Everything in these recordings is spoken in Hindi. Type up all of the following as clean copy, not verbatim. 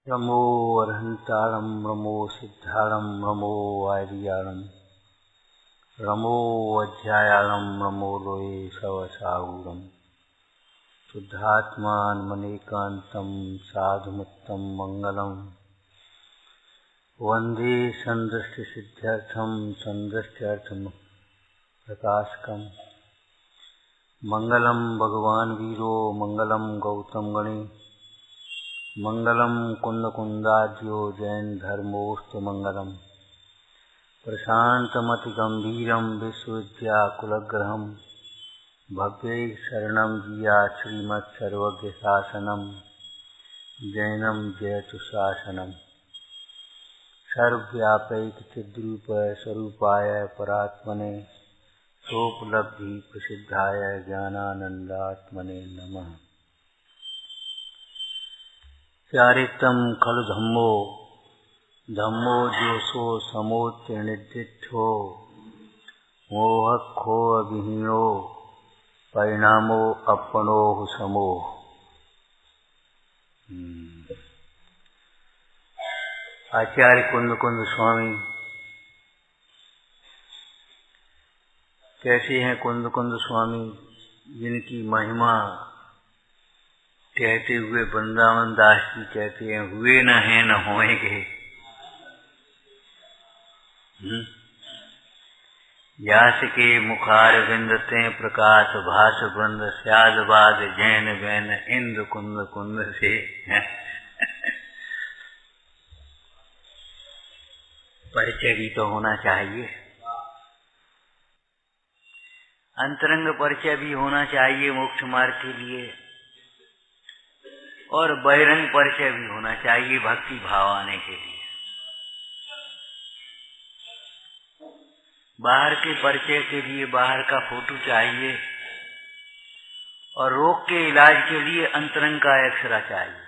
नमो अरहंतारं नमो सिद्धारं नमो वार्याणं नमो अध्यायाणं नमो लोये सवसाहूरं शुद्धात्मानमनेकान्तं साधुमुत्तं मंगलं वन्दे सन्दृष्टिसिद्ध्यर्थं सन्दृष्ट्यर्थं प्रकाशकं मंगलं भगवान् वीरो मंगलं गौतम गणे मंगलम कुंदकुंदाद्यो जैन धर्मोस्तु मंगलम प्रशांतमति गंभीरम विश्वविद्याकुलग्रहम भव्यै शरणं जिया श्रीमत्सर्वज्ञ शासनम जैनम जयतु शासनम सर्वव्यापैक चिद्रूप स्वरूपाय परात्मने सोपलब्धि प्रसिद्धाय ज्ञानानंदात्मने नमः। चारित्रम खलु धम्मो धम्मो जोसो समोत्य निर्दिष्ठो मोहखो विहीनो परिणामो अपनो समो। आचार्य कुंद कुंद स्वामी कैसे हैं? कुंद कुंद स्वामी जिनकी महिमा कहते हुए वृंदावन दास जी कहते हैं, हुए न हैं न होएंगे। व्यास के मुखार विंदते प्रकाश भास वृंद स्यादबाद जैन वैन इंद्र कुंद कुंद से। परिचय भी तो होना चाहिए, अंतरंग परिचय भी होना चाहिए मोक्ष मार्ग के लिए, और बहिरंग परिचय भी होना चाहिए भक्ति भाव आने के लिए। बाहर के परिचय के लिए बाहर का फोटो चाहिए, और रोग के इलाज के लिए अंतरंग का एक्सरा चाहिए।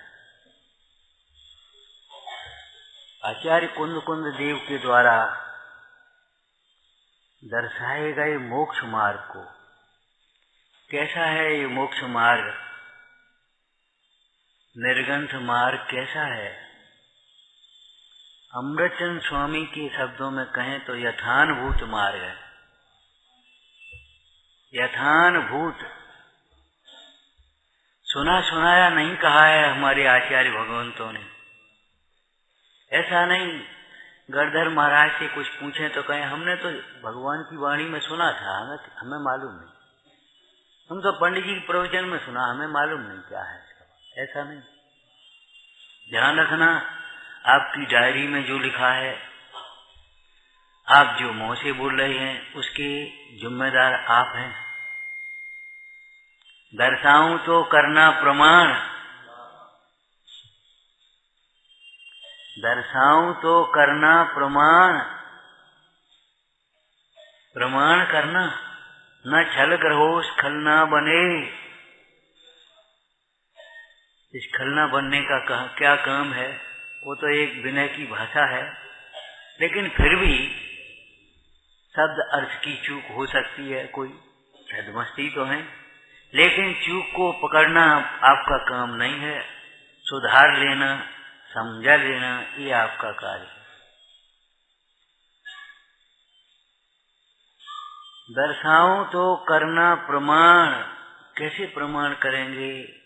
आचार्य कुंद कुंद देव के द्वारा दर्शाए गए मोक्ष मार्ग को, कैसा है ये मोक्ष मार्ग, निर्गंथ मार्ग कैसा है? अमृतचंद स्वामी के शब्दों में कहें तो यथानुभूत मार्ग है। यथानुभूत, सुना सुनाया नहीं कहा है हमारे आचार्य भगवंतों ने। ऐसा नहीं गढ़धर महाराज से कुछ पूछें तो कहें हमने तो भगवान की वाणी में सुना था, हमें मालूम नहीं। हम तो पंडित जी के प्रवचन में सुना, हमें मालूम नहीं क्या है। ऐसा नहीं, ध्यान रखना, आपकी डायरी में जो लिखा है, आप जो मुंह से बोल रहे हैं, उसके जिम्मेदार आप हैं। दर्शाऊं तो करना प्रमाण, दर्शाऊं तो करना प्रमाण, प्रमाण करना, न छल ग्रहो स्खल न बने। इस खलना बनने का क्या काम है? वो तो एक विनय की भाषा है, लेकिन फिर भी शब्द अर्थ की चूक हो सकती है, कोई छदमस्ती तो है, लेकिन चूक को पकड़ना आपका काम नहीं है। सुधार लेना, समझा लेना, ये आपका कार्य है। दर्शाऊं तो करना प्रमाण, कैसे प्रमाण करेंगे?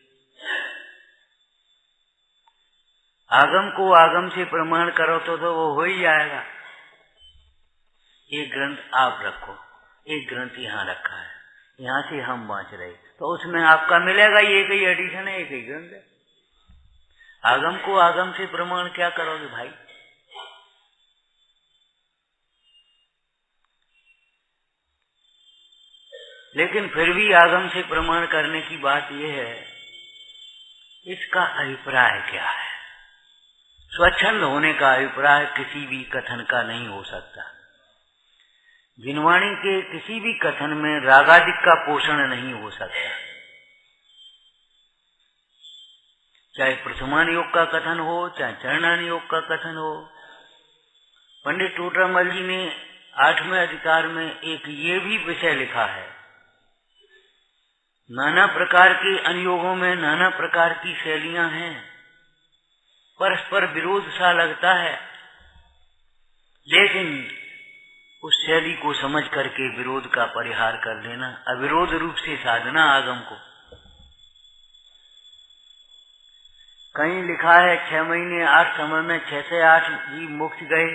आगम को आगम से प्रमाण करो तो वो हो ही जाएगा। एक ग्रंथ आप रखो, एक ग्रंथ यहाँ रखा है, यहाँ से हम बाँच रहे, तो उसमें आपका मिलेगा ये कई एडिशन है, एक ही ग्रंथ है। आगम को आगम से प्रमाण क्या करोगे भाई? लेकिन फिर भी आगम से प्रमाण करने की बात यह है, इसका अभिप्राय क्या है? स्वच्छंद होने का अभिप्राय किसी भी कथन का नहीं हो सकता। जिनवाणी के किसी भी कथन में रागादिक का पोषण नहीं हो सकता। चाहे प्रथमान योग का कथन हो, चाहे चरणान योग का कथन हो। पंडित टोटरामल जी ने 8वें अधिकार में एक ये भी विषय लिखा है, नाना प्रकार के अनुयोगों में नाना प्रकार की शैलियां हैं। परस्पर विरोध सा लगता है, लेकिन उस शैली को समझ करके विरोध का परिहार कर लेना, अविरोध रूप से साधना आगम को। कहीं लिखा है 6 महीने 8 समय में 6 से 8 जीव मुक्त गए,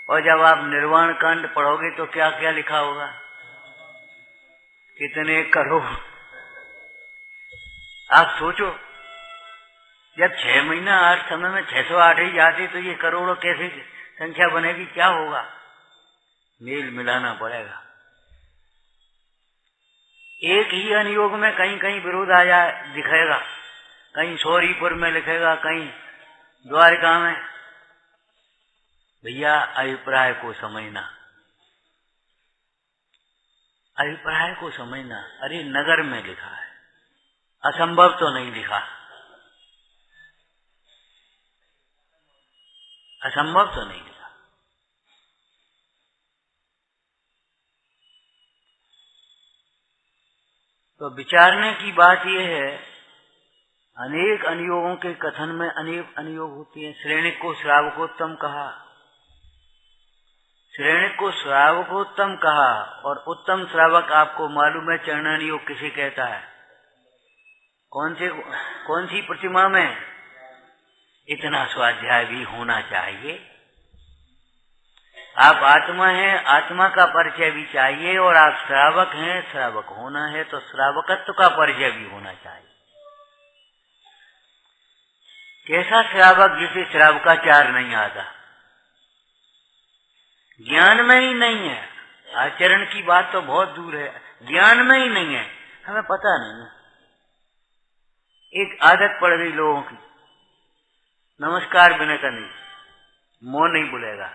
और जब आप निर्वाण कांड पढ़ोगे तो क्या क्या लिखा होगा, कितने करोड़। आप सोचो, जब 6 महीना 8 समय में 608 ही जाते तो ये करोड़ों कैसे संख्या बनेगी, क्या होगा। मेल मिलाना पड़ेगा। एक ही अनुयोग में कहीं कहीं विरोध आ जाए दिखेगा, कहीं सौरीपुर में लिखेगा, कहीं द्वारका में। भैया अभिप्राय को समझना, अभिप्राय को समझना। अरे नगर में लिखा है, असंभव तो नहीं लिखा, असंभव तो नहीं लिखा। तो विचारने की बात यह है, अनेक अनुयोगों के कथन में अनेक अनुयोग होते हैं। श्रेणिक को श्रावकोत्तम कहा, श्रेणिक को श्रावकोत्तम कहा, और उत्तम श्रावक आपको मालूम है चरणानुयोग किसे कहता है? कौन सी प्रतिमा में? इतना स्वाध्याय भी होना चाहिए। आप आत्मा हैं, आत्मा का परिचय भी चाहिए, और आप श्रावक हैं, श्रावक होना है तो श्रावकत्व का परिचय भी होना चाहिए। कैसा श्रावक जिसे श्रावकाचार नहीं आता, ज्ञान में ही नहीं है। आचरण की बात तो बहुत दूर है, ज्ञान में ही नहीं है, हमें पता नहीं है। एक आदत पड़ गई लोगों की, नमस्कार बिना करनी, मुंह नहीं बुलेगा।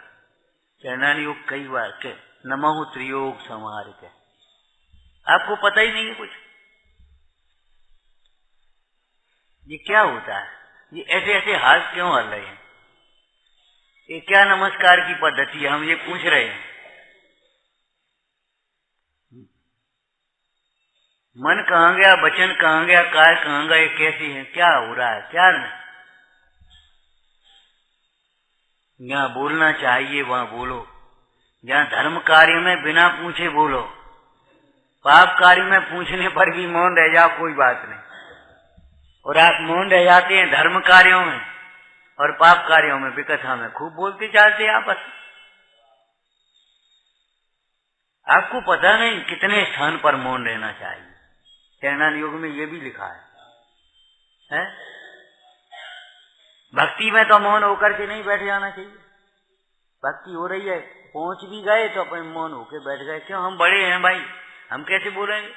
चरणानुयोग कई बार के नमः त्रियोग समार के, आपको पता ही नहीं है कुछ। ये क्या होता है? ये ऐसे ऐसे हाथ क्यों हल रहे हैं? ये क्या नमस्कार की पद्धति है? हम ये पूछ रहे हैं। मन कहाँ गया, वचन कहाँ गया, काय कहाँ गए, कैसी है, क्या हो रहा है, क्या नहीं? जहाँ बोलना चाहिए वहाँ बोलो, जहाँ धर्म कार्य में बिना पूछे बोलो। पाप कार्य में पूछने पर भी मौन रह जाओ, कोई बात नहीं। और आप मौन रह जाते हैं धर्म कार्यों में, और पाप कार्यों में विकथा में खूब बोलते चालते आपस। आपको पता नहीं कितने स्थान पर मौन रहना चाहिए। चरणानुयोग में ये भी लिखा है? भक्ति में तो मौन होकर के नहीं बैठ जाना चाहिए। भक्ति हो रही है, पहुंच भी गए तो अपने मौन होके बैठ गए। क्यों? हम बड़े हैं भाई, हम कैसे बोलेंगे?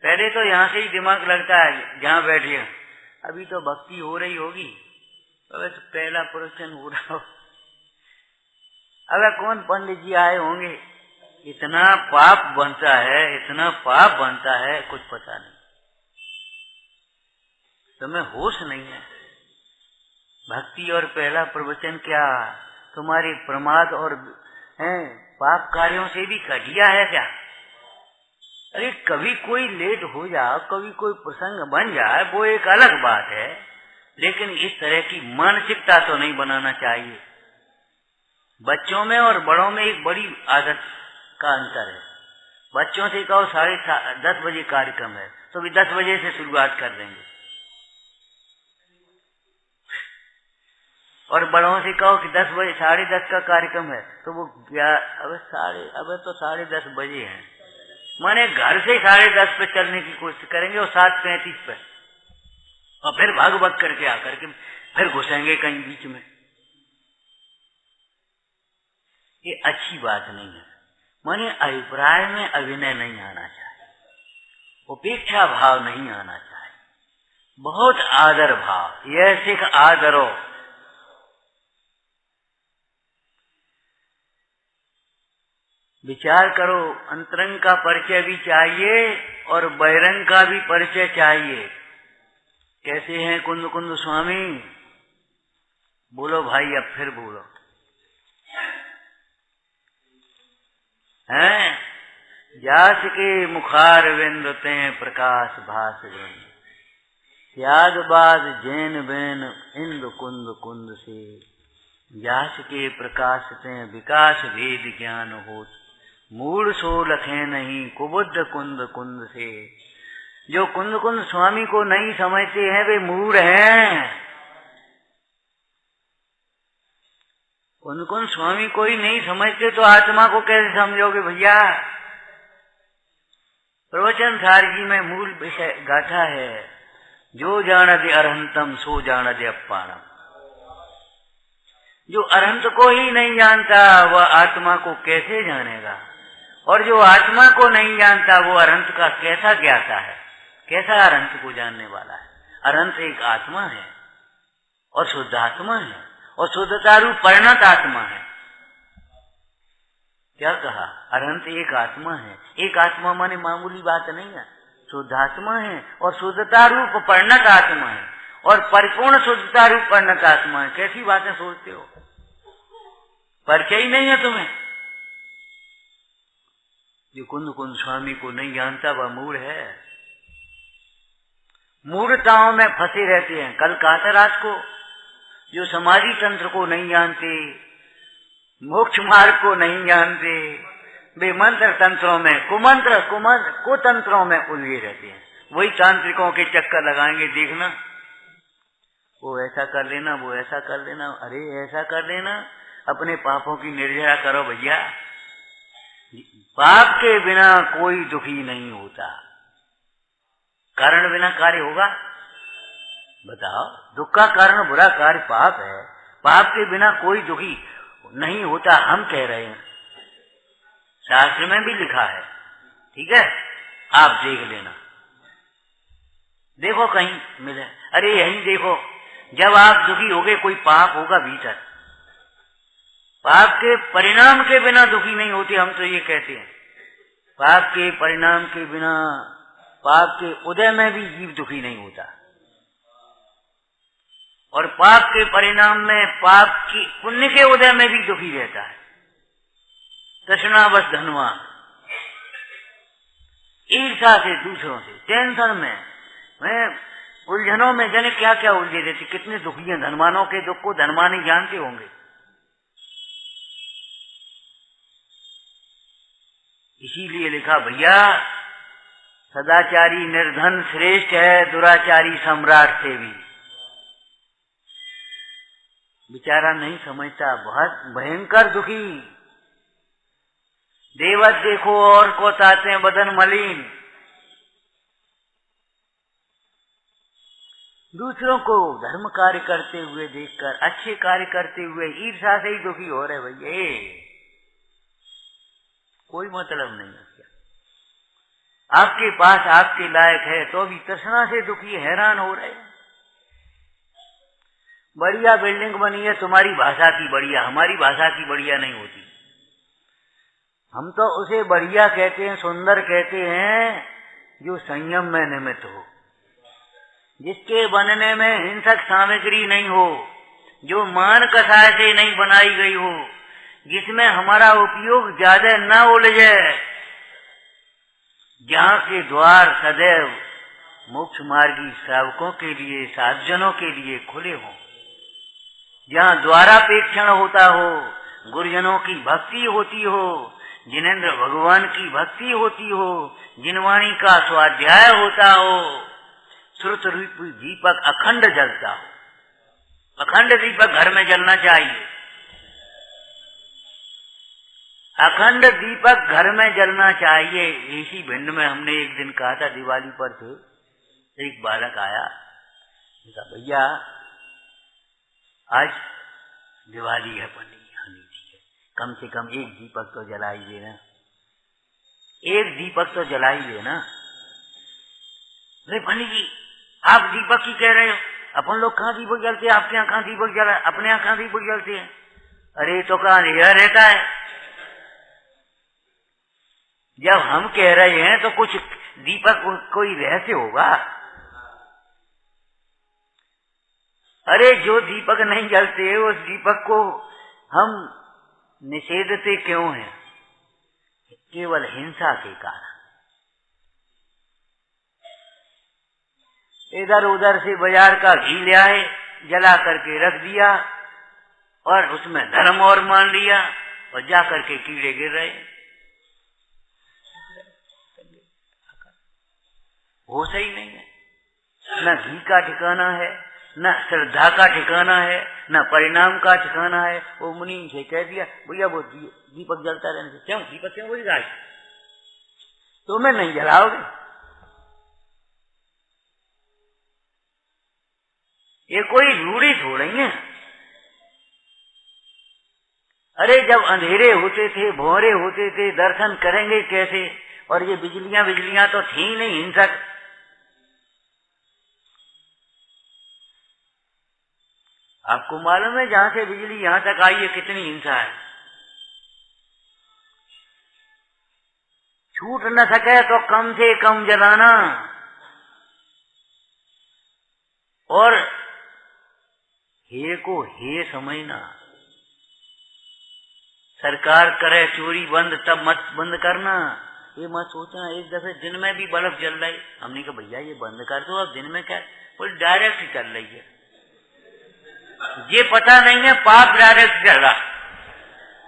पहले तो यहाँ से ही दिमाग लगता है जहाँ बैठे। अभी तो भक्ति हो रही होगी, तो पहला प्रवचन हो रहा हो, अगर कौन पंडित जी आए होंगे, इतना पाप बनता है, इतना पाप बनता है, कुछ पता नहीं। तुम्हें होश नहीं है। भक्ति और पहला प्रवचन क्या तुम्हारे प्रमाद और पाप कार्यों से भी घटिया है क्या? अरे कभी कोई लेट हो जाए, कभी कोई प्रसंग बन जाए, वो एक अलग बात है, लेकिन इस तरह की मानसिकता तो नहीं बनाना चाहिए। बच्चों में और बड़ों में एक बड़ी आदत का अंतर है। बच्चों से कहो 10:30 बजे कार्यक्रम है, तो भी 10 बजे से शुरुआत कर देंगे, और बड़ों से कहो कि 10 बजे 10:30 का कार्यक्रम है, तो वो अब तो 10:30 बजे हैं, माने घर से 10:30 पे चलने की कोशिश करेंगे और 7:35 पे, और फिर भाग भाग करके आकर के फिर घुसेंगे कहीं बीच में। ये अच्छी बात नहीं है। माने अभिप्राय में अभिनय नहीं आना चाहिए, उपेक्षा भाव नहीं आना चाहिए, बहुत आदर भाव। यह सिख आदरो। विचार करो, अंतरंग का परिचय भी चाहिए और बहिरंग का भी परिचय चाहिए। कैसे हैं कुंद कुंद स्वामी? बोलो भाई, अब फिर बोलो। हैं? जास के मुखार विंदते प्रकाश भास ग्रंथ, त्याग बाद जैन बैन इंद्र कुंद कुंद से, व्यास के प्रकाश से विकास वेद ज्ञान होत, मूल सो लखे नहीं कुबुद्ध कुंद कुंद से। जो कुंद कुंद स्वामी को नहीं समझते हैं वे मूढ़ हैं। कुंद कुंद स्वामी को ही नहीं समझते तो आत्मा को कैसे समझोगे भैया। प्रवचन सार जी में मूल विषय गाथा है, जो जानते अरहंतम सो जानते अपाणम। जो अरहंत को ही नहीं जानता वह आत्मा को कैसे जानेगा, और जो आत्मा को नहीं जानता वो अरहंत का कैसा ज्ञाता है, कैसा अरहंत को जानने वाला है। अरहंत एक आत्मा है और शुद्ध आत्मा है, और शुद्धता रूप परिणत आत्मा है। क्या कहा? अरहंत एक आत्मा है। एक आत्मा माने मामूली बात नहीं है, शुद्ध आत्मा है और शुद्धता रूप परिणत आत्मा है, और परिपूर्ण शुद्धता रूप परिणत आत्मा है। कैसी बातें सोचते हो, परिचय ही नहीं है तुम्हें। जो कुंद कुंद स्वामी को नहीं जानता वह मूढ़ है, मूढ़ताओं में फंसे रहते हैं। कल कहा था रात को, जो समाधि तंत्र को नहीं जानते, मोक्ष मार्ग को नहीं जानते, वे मंत्र तंत्रों में कुतंत्रों में उलझे रहते हैं। वही तांत्रिकों के चक्कर लगाएंगे, देखना वो ऐसा कर लेना, वो ऐसा कर लेना, अरे ऐसा कर लेना। अपने पापों की निर्जरा करो भैया। पाप के बिना कोई दुखी नहीं होता। कारण बिना कार्य होगा? बताओ। दुख का कारण बुरा कार्य पाप है। पाप के बिना कोई दुखी नहीं होता, हम कह रहे हैं, शास्त्र में भी लिखा है। ठीक है, आप देख लेना, देखो कहीं मिले। अरे यहीं देखो, जब आप दुखी होगे कोई पाप होगा भीतर। पाप के परिणाम के बिना दुखी नहीं होते, हम तो ये कहते हैं। पाप के परिणाम के बिना, पाप के उदय में भी जीव दुखी नहीं होता, और पाप के परिणाम में पाप की पुण्य के उदय में भी दुखी रहता है। तृष्णावश धनवान, ईर्ष्या से, दूसरों से, टेंशन में, उलझनों में, जाने क्या क्या उलझे रहते। कितने दुखी हैं। धनवानों के दुख को धनवान ही जानते होंगे। इसीलिए लिखा भैया, सदाचारी निर्धन श्रेष्ठ है दुराचारी सम्राट से भी। बेचारा नहीं समझता, बहुत भयंकर दुखी। देवत देखो और को ताते हैं बदन मलिन। दूसरों को धर्म कार्य करते हुए देखकर, अच्छे कार्य करते हुए ईर्ष्या से ही दुखी हो रहे भैया। कोई मतलब नहीं है। आपके पास आपके लायक है तो भी तृष्णा से दुखी, हैरान हो रहे। बढ़िया बिल्डिंग बनी है, तुम्हारी भाषा की बढ़िया, हमारी भाषा की बढ़िया नहीं होती। हम तो उसे बढ़िया कहते हैं, सुंदर कहते हैं, जो संयम में निमित्त हो, जिसके बनने में हिंसक सामग्री नहीं हो, जो मान कसाय से नहीं बनाई गई हो, जिसमें हमारा उपयोग ज्यादा न उलझे, जहाँ के द्वार सदैव मोक्ष मार्गी श्रावकों के लिए, साधजनों के लिए खुले हों, जहाँ द्वारापेक्षण होता हो, गुरुजनों की भक्ति होती हो, जिनेंद्र भगवान की भक्ति होती हो, जिनवाणी का स्वाध्याय होता हो, श्रुत रूप दीपक अखंड जलता हो। अखंड दीपक घर में जलना चाहिए। अखंड दीपक घर में जलना चाहिए। इसी भिंड में हमने एक दिन कहा था, दिवाली पर थे, एक बालक आया, कहा भैया आज दिवाली है, कम से कम एक दीपक तो जलाई देना, एक दीपक तो जलाई देना। अरे पंडित जी आप दीपक की कह रहे हो, अपन लोग कहाँ दीपक जलते हैं, आपके यहाँ कहाँ दीपक जला, अपने यहाँ कहाँ दीपक जलते हैं। अरे तो कहाँ अंधेरा रहता है। जब हम कह रहे हैं तो कुछ दीपक कोई रहस्य होगा। अरे जो दीपक नहीं जलते उस दीपक को हम निषेधते क्यों हैं? केवल हिंसा के कारण। इधर उधर से बाजार का घी ले आए, जला करके रख दिया और उसमें धर्म और मान लिया और जा करके कीड़े गिर रहे। वो सही नहीं है। न घी का ठिकाना है, न श्रद्धा का ठिकाना है, न परिणाम का ठिकाना है। वो मुनि से कह दिया, भैया वो दीपक जलता रहने से। क्यों दीपक क्यों बुझ रहा है? तुम्हें नहीं जलाओगे? ये कोई रूढ़ी थोड़ी है। अरे जब अंधेरे होते थे, भौरे होते थे, दर्शन करेंगे कैसे? और ये बिजलियां तो थी नहीं हिंसक। आपको मालूम है जहां से बिजली यहां तक आई है कितनी हिंसा है। छूट न सके तो कम से कम जलाना, और हे को हे समझना। सरकार करे चोरी बंद तब मत बंद करना। ये मत सोचना एक दफे दिन में भी बल्ब जल रही, हमने कहा भैया ये बंद कर दो, अब दिन में क्या, वो डायरेक्ट ही चल रही है। ये पता नहीं है पाप डायरेक्ट चल रहा।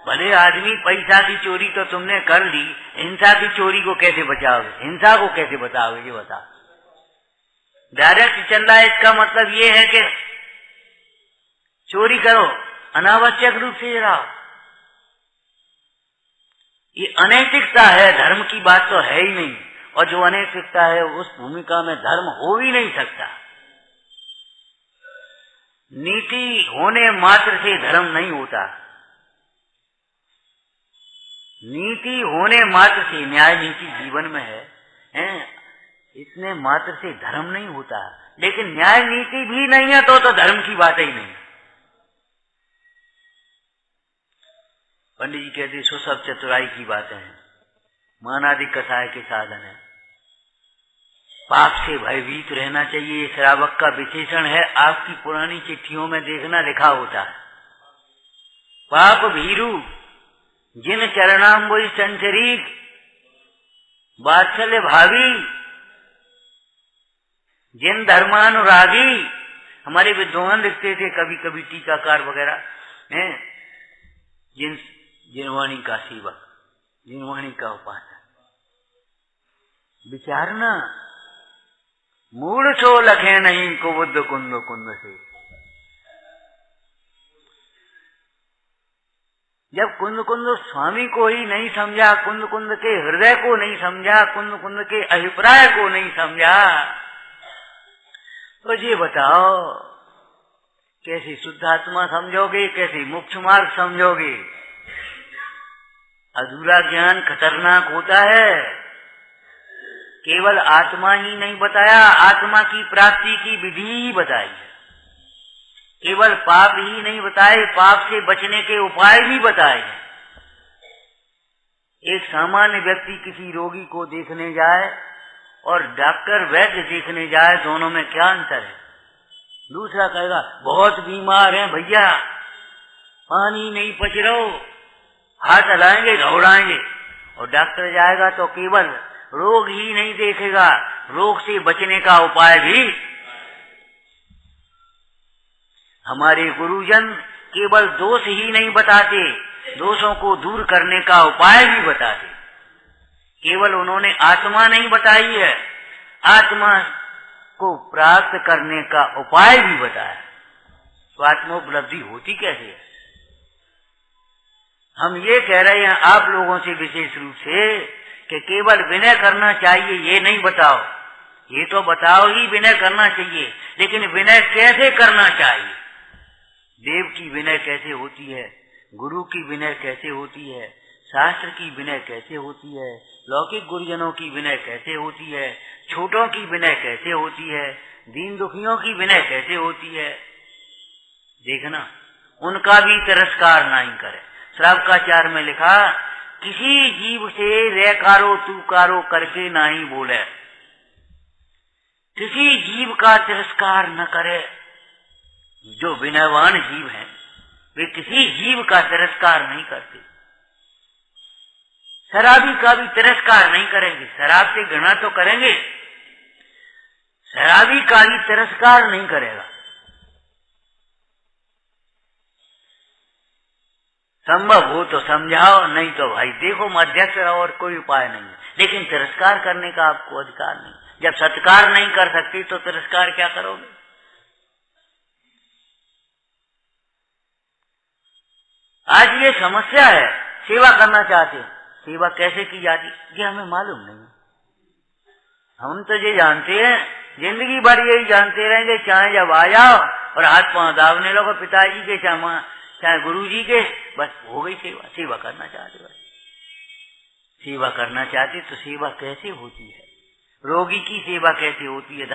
भले आदमी पैसा की चोरी तो तुमने कर ली, हिंसा की चोरी को कैसे बचाओगे? हिंसा को कैसे बचाओगे ये बता। डायरेक्ट चल रहा है, इसका मतलब ये है कि चोरी करो, अनावश्यक रूप से जलाओ। ये अनैतिकता है, धर्म की बात तो है ही नहीं। और जो अनैतिकता है उस भूमिका में धर्म हो ही नहीं सकता। नीति होने मात्र से धर्म नहीं होता। नीति होने मात्र से, न्याय नीति जीवन में है, इसने मात्र से धर्म नहीं होता। लेकिन न्याय नीति भी नहीं है तो धर्म की बात ही नहीं। पंडित जी कहते सो सब चतुराई की बातें हैं, मानादि कसाय के साधन है। पाप से भयभीत रहना चाहिए, श्रावक का विशेषण है। आपकी पुरानी चिट्ठियों में देखना लिखा होता है, पाप भीरु जिन चरणाम्बुज संचरीक वात्सल्य भावी जिन धर्मानुरागी। हमारे विद्वान लिखते थे कभी कभी टीकाकार वगैरह हैं, जिनवाणी का सेवक, जिनवाणी का उपासक। विचारना मूढ़ सो लखे नहीं को बुद्ध कुंद कुंद से। जब कुंद कुंद स्वामी को ही नहीं समझा, कुंद कुंद के हृदय को नहीं समझा, कुंद कुंद के अभिप्राय को नहीं समझा, तो ये बताओ कैसी शुद्ध आत्मा समझोगे, कैसी मोक्ष मार्ग समझोगे? अधूरा ज्ञान खतरनाक होता है। केवल आत्मा ही नहीं बताया, आत्मा की प्राप्ति की विधि ही बताई है। केवल पाप ही नहीं बताए, पाप से बचने के उपाय भी बताए हैं। एक सामान्य व्यक्ति किसी रोगी को देखने जाए और डॉक्टर वैद्य देखने जाए, दोनों में क्या अंतर है? दूसरा कहेगा बहुत बीमार हैं भैया, पानी नहीं पच रहा, हाथ हलाएंगे दौड़ाएंगे। और डॉक्टर जाएगा तो केवल रोग ही नहीं देखेगा, रोग से बचने का उपाय भी। हमारे गुरुजन केवल दोष ही नहीं बताते, दोषों को दूर करने का उपाय भी बताते। केवल उन्होंने आत्मा नहीं बताई है, आत्मा को प्राप्त करने का उपाय भी बताया। तो आत्मोपलब्धि होती कैसे है? हम ये कह रहे हैं आप लोगों से विशेष रूप से कि केवल विनय करना चाहिए, ये नहीं बताओ। ये तो बताओ ही विनय करना चाहिए, लेकिन विनय कैसे करना चाहिए? देव की विनय कैसे होती है, गुरु की विनय कैसे होती है, शास्त्र की विनय कैसे होती है, लौकिक गुरुजनों की विनय कैसे होती है, छोटों की विनय कैसे होती है, दीन दुखियों की विनय कैसे होती है। देखना, उनका भी तिरस्कार नहीं करे। श्रावकाचार्य में लिखा, किसी जीव से रेकारो तूकारो करके नहीं बोले, किसी जीव का तिरस्कार न करे। जो विनयवान जीव हैं वे किसी जीव का तिरस्कार नहीं करते। शराबी का भी तिरस्कार नहीं करेंगे, शराब से घृणा तो करेंगे। शराबी का भी तिरस्कार नहीं करेगा। संभव हो तो समझाओ, नहीं तो भाई देखो मध्यस्थ और कोई उपाय नहीं है, लेकिन तिरस्कार करने का आपको अधिकार नहीं। जब सत्कार नहीं कर सकती तो तिरस्कार क्या करोगे? आज ये समस्या है, सेवा करना चाहते हैं, सेवा कैसे की जाती ये हमें मालूम नहीं। हम तो ये जानते हैं, जिंदगी भर यही जानते रहेंगे, चाहे जब आ जाओ और हाथ पांव दावने लगो पिताजी के चाहे गुरुजी के, बस हो गई सेवा। सेवा करना चाहते, बस सेवा करना चाहते तो सेवा कैसे होती है? रोगी की सेवा कैसे होती है?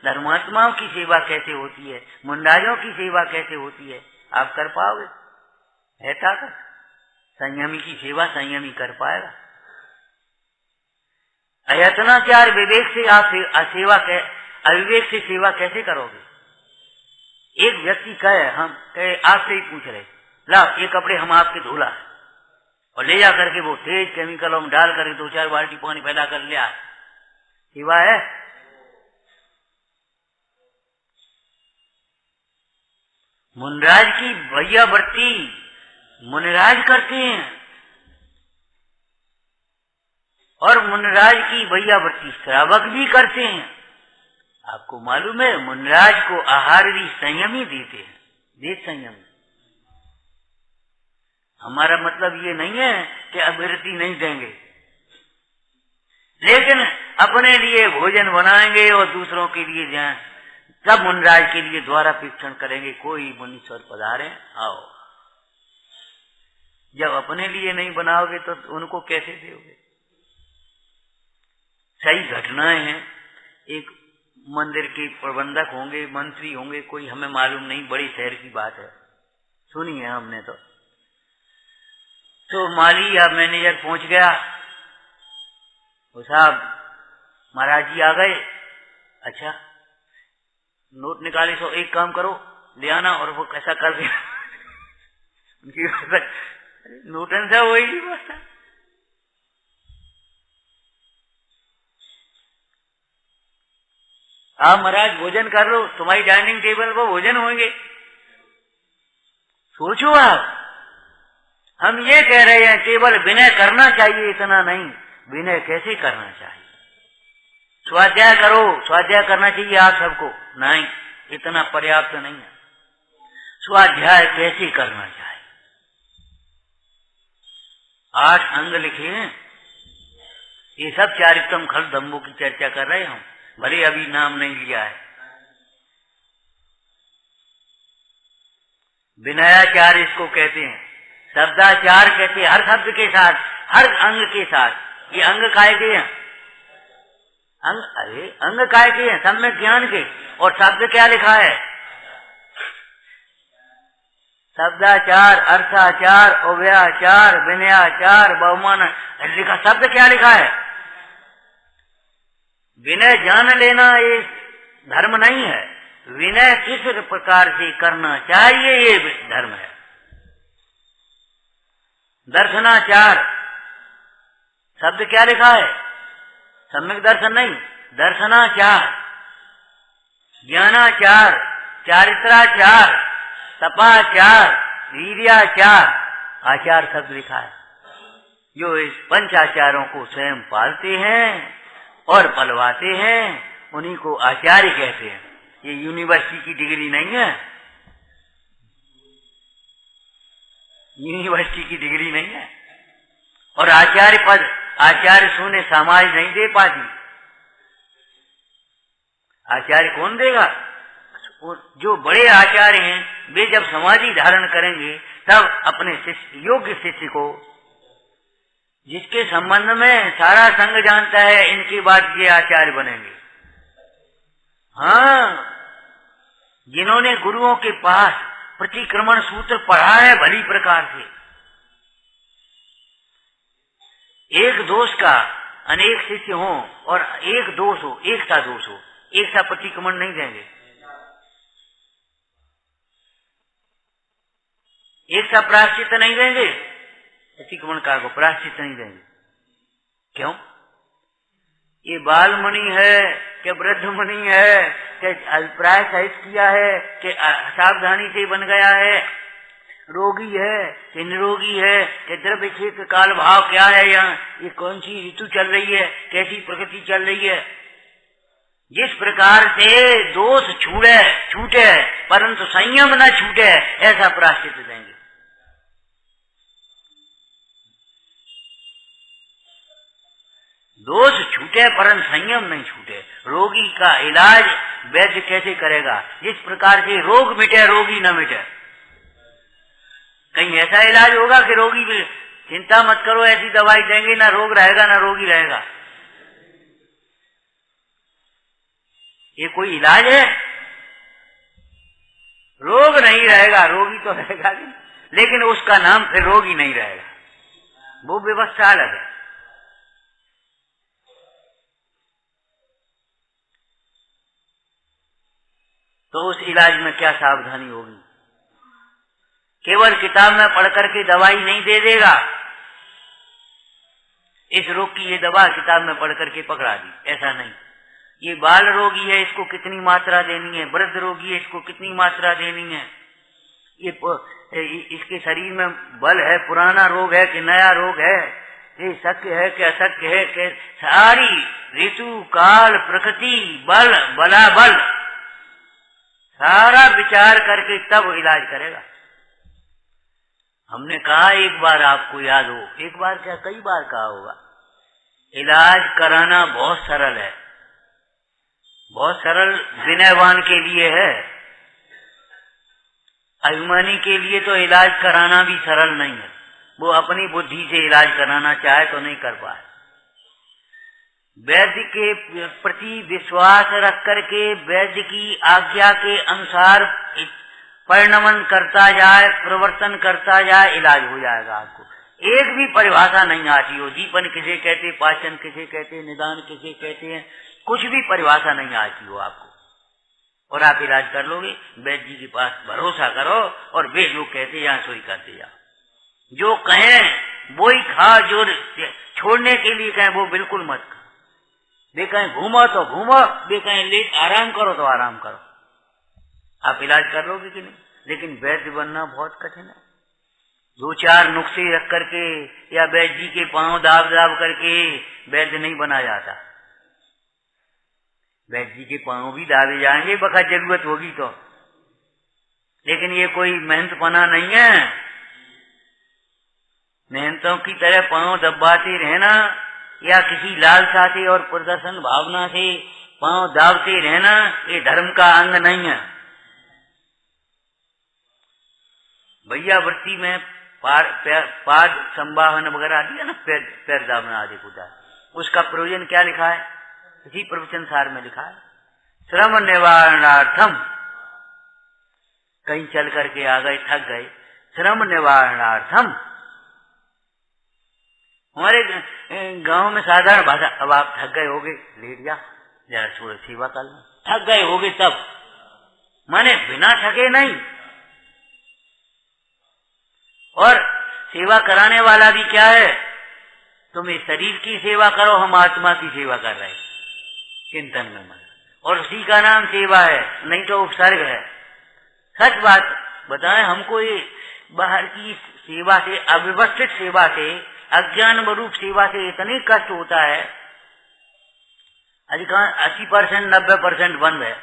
धर्मात्माओं की सेवा कैसे होती है? मुंडाजों की सेवा कैसे होती है? आप कर पाओगे? है ताकत? संयमी की सेवा संयमी कर पाएगा? अयत्नाचार विवेक से आप अविवेक से सेवा कैसे करोगे? एक व्यक्ति कहे आपसे ही पूछ रहे, ला ये कपड़े हम आपके धुला है, और ले जा करके वो तेज केमिकलों में डाल करके 2-4 बाल्टी पानी फैला कर ले आए, सेवा है? मुनराज की भैया वृत्ति मुनराज करते हैं, और मुनराज की भैया वृत्ति श्रावक भी करते हैं। आपको मालूम है मुनराज को आहार भी संयमी देते हैं, देश संयमी। हमारा मतलब ये नहीं है कि अभिवृत्ति नहीं देंगे, लेकिन अपने लिए भोजन बनाएंगे और दूसरों के लिए जाएं, तब मुनराज के लिए द्वारा परीक्षण करेंगे, कोई मुनीश्वर पधारे आओ। जब अपने लिए नहीं बनाओगे तो उनको कैसे दोगे? सही घटनाएं हैं। एक मंदिर के प्रबंधक होंगे, मंत्री होंगे, कोई हमें मालूम नहीं, बड़े शहर की बात है, सुनी है हमने। तो माली या मैनेजर पहुंच गया, वो साहब महाराज जी आ गए, अच्छा नोट निकाले, तो एक काम करो ले आना, और वो कैसा कर दिया नोटन सा वही बात है। आप महाराज भोजन कर लो, तुम्हारी डाइनिंग टेबल पर भोजन होंगे। सोचो आप, हम ये कह रहे हैं केवल विनय करना चाहिए, इतना नहीं, विनय कैसे करना चाहिए? स्वाध्याय करो, स्वाध्याय करना चाहिए आप सबको, नहीं इतना पर्याप्त नहीं है। स्वाध्याय कैसे करना चाहिए? 8 अंग लिखे हैं, ये सब चारित्रम खल धम्मों की चर्चा कर रहे हैं हम, भले अभी नाम नहीं लिया है। विनयाचार इसको कहते हैं, शब्दाचार कहते हैं, हर शब्द के साथ, हर अंग के साथ। ये अंग काय के हैं? अंग काय के हैं? सम्यक ज्ञान के। और शब्द क्या लिखा है? शब्दाचार, अर्थाचार, अव्ययाचार, विनयाचार, बहुमान लिखा। शब्द क्या लिखा है? विनय जान लेना ये धर्म नहीं है, विनय किस प्रकार से करना चाहिए ये धर्म है। दर्शनाचार, शब्द क्या लिखा है? सम्यक दर्शन नहीं, दर्शनाचार, ज्ञानाचार, चारित्राचार, तपाचार, वीर्याचार, आचार शब्द लिखा है। जो इस पंचाचारों को स्वयं पालते हैं और पलवाते हैं, उन्हीं को आचार्य कहते हैं। ये यूनिवर्सिटी की डिग्री नहीं है, यूनिवर्सिटी की डिग्री नहीं है। और आचार्य पद, आचार्य सोने समाज नहीं दे पाती। आचार्य कौन देगा? जो बड़े आचार्य हैं वे जब समाधि धारण करेंगे तब अपने शिष्य, योग्य शिष्य को, जिसके संबंध में सारा संघ जानता है इनकी बात, ये आचार्य बनेंगे। हाँ, जिन्होंने गुरुओं के पास प्रतिक्रमण सूत्र पढ़ा है भली प्रकार से, एक दोष का अनेक शिष्य हो और एक दोष हो, एक सा दोष हो, एक सा प्रतिक्रमण नहीं देंगे, एक सा प्रायश्चित नहीं देंगे, प्रतिक्रमण कार को प्रायश्चित नहीं देंगे। क्यों? ये बाल मुनि है कि वृद्ध मुनि है कि अभिप्राय सहित किया है कि सावधानी से बन गया है, रोगी है कि निरोगी है, कि द्रव्य क्षेत्र काल भाव क्या है, यहाँ ये कौन सी ऋतु चल रही है, कैसी प्रकृति चल रही है। जिस प्रकार से दोष छूटे परंतु संयम न छूटे, ऐसा प्रायश्चित देंगे। दोष छूटे परंतु संयम नहीं छूटे। रोगी का इलाज वैद्य कैसे करेगा? जिस प्रकार से रोग मिटे रोगी न मिटे। कहीं ऐसा इलाज होगा कि रोगी भी चिंता मत करो, ऐसी दवाई देंगे, ना रोग रहेगा ना रोगी रहेगा। ये कोई इलाज है? रोग नहीं रहेगा, रोगी तो रहेगा नहीं, लेकिन उसका नाम फिर रोगी नहीं रहेगा, वो व्यवस्था अलग है। तो उस इलाज में क्या सावधानी होगी? केवल किताब में पढ़ करके दवाई नहीं दे देगा। इस रोग की ये दवा किताब में पढ़ करके पकड़ा दी, ऐसा नहीं। ये बाल रोगी है, इसको कितनी मात्रा देनी है, वृद्ध रोगी है, इसको कितनी मात्रा देनी है, ये इसके शरीर में बल है, पुराना रोग है कि नया रोग है, ये शक्य है कि अशक्य है, कि सारी ऋतु काल प्रकृति बल बलाबल सारा विचार करके तब इलाज करेगा। हमने कहा एक बार, आपको याद हो, एक बार क्या कई बार कहा होगा, इलाज कराना बहुत सरल है, बहुत सरल विनयवान के लिए है, अभिमानी के लिए तो इलाज कराना भी सरल नहीं है। वो अपनी बुद्धि से इलाज कराना चाहे तो नहीं कर पाए। वैद्य के प्रति विश्वास रख करके वैद्य की आज्ञा के अनुसार परिणमन करता जाए, प्रवर्तन करता जाए, इलाज हो जाएगा। आपको एक भी परिभाषा नहीं आती हो, दीपन किसे कहते, पाचन किसे कहते, निदान किसे कहते हैं, कुछ भी परिभाषा नहीं आती हो आपको, और आप इलाज कर लोगे। वैद्य जी के पास भरोसा करो और वे जो कहते यहाँ सोई करते जाओ। जो कहें वो ही खा, जो छोड़ने के लिए कहें वो बिल्कुल मत खा। वे कहें घूमो तो घूमो, वे कहें लेट आराम करो तो आराम करो। आप इलाज कर लोगे कि नहीं? लेकिन वैद्य बनना बहुत कठिन है। दो चार नुस्खे रख करके या वैद्य जी के पांव दाब दाब करके वैद्य नहीं बना जाता। वैद्य जी के पांव भी दाबे जाएंगे बखत जरूरत होगी तो, लेकिन ये कोई मेहनतपना नहीं है। मेहनतों की तरह पांव दबाते रहना या किसी लालसा से और प्रदर्शन भावना से पांव दाबते रहना, ये धर्म का अंग नहीं है। भैया वृत्ति में पाद संवाहन वगैरह दिया ना, पैर दाबना आदि को, उसका प्रयोजन क्या लिखा है? इसी प्रवचन सार में लिखा है, श्रम निवारणार्थम। कहीं चल करके आ गए, थक गए, श्रम निवारणार्थम। हमारे गांव में साधारण भाषा, अब आप थक गए होगे, लेट जा, जरा थोड़ी सेवा कर लो। थक गए होगे तब, माने बिना थके नहीं। और सेवा कराने वाला भी क्या है? तुम इस शरीर की सेवा करो, हम आत्मा की सेवा कर रहे हैं, चिंतन में मन, और उसी का नाम सेवा है, नहीं तो उपसर्ग है। सच बात बताएं, हमको ये बाहर की सेवा से, अव्यवस्थित सेवा से, अज्ञान रूप सेवा से इतनी कष्ट होता है। अधिकांश 80% 90% बंद है।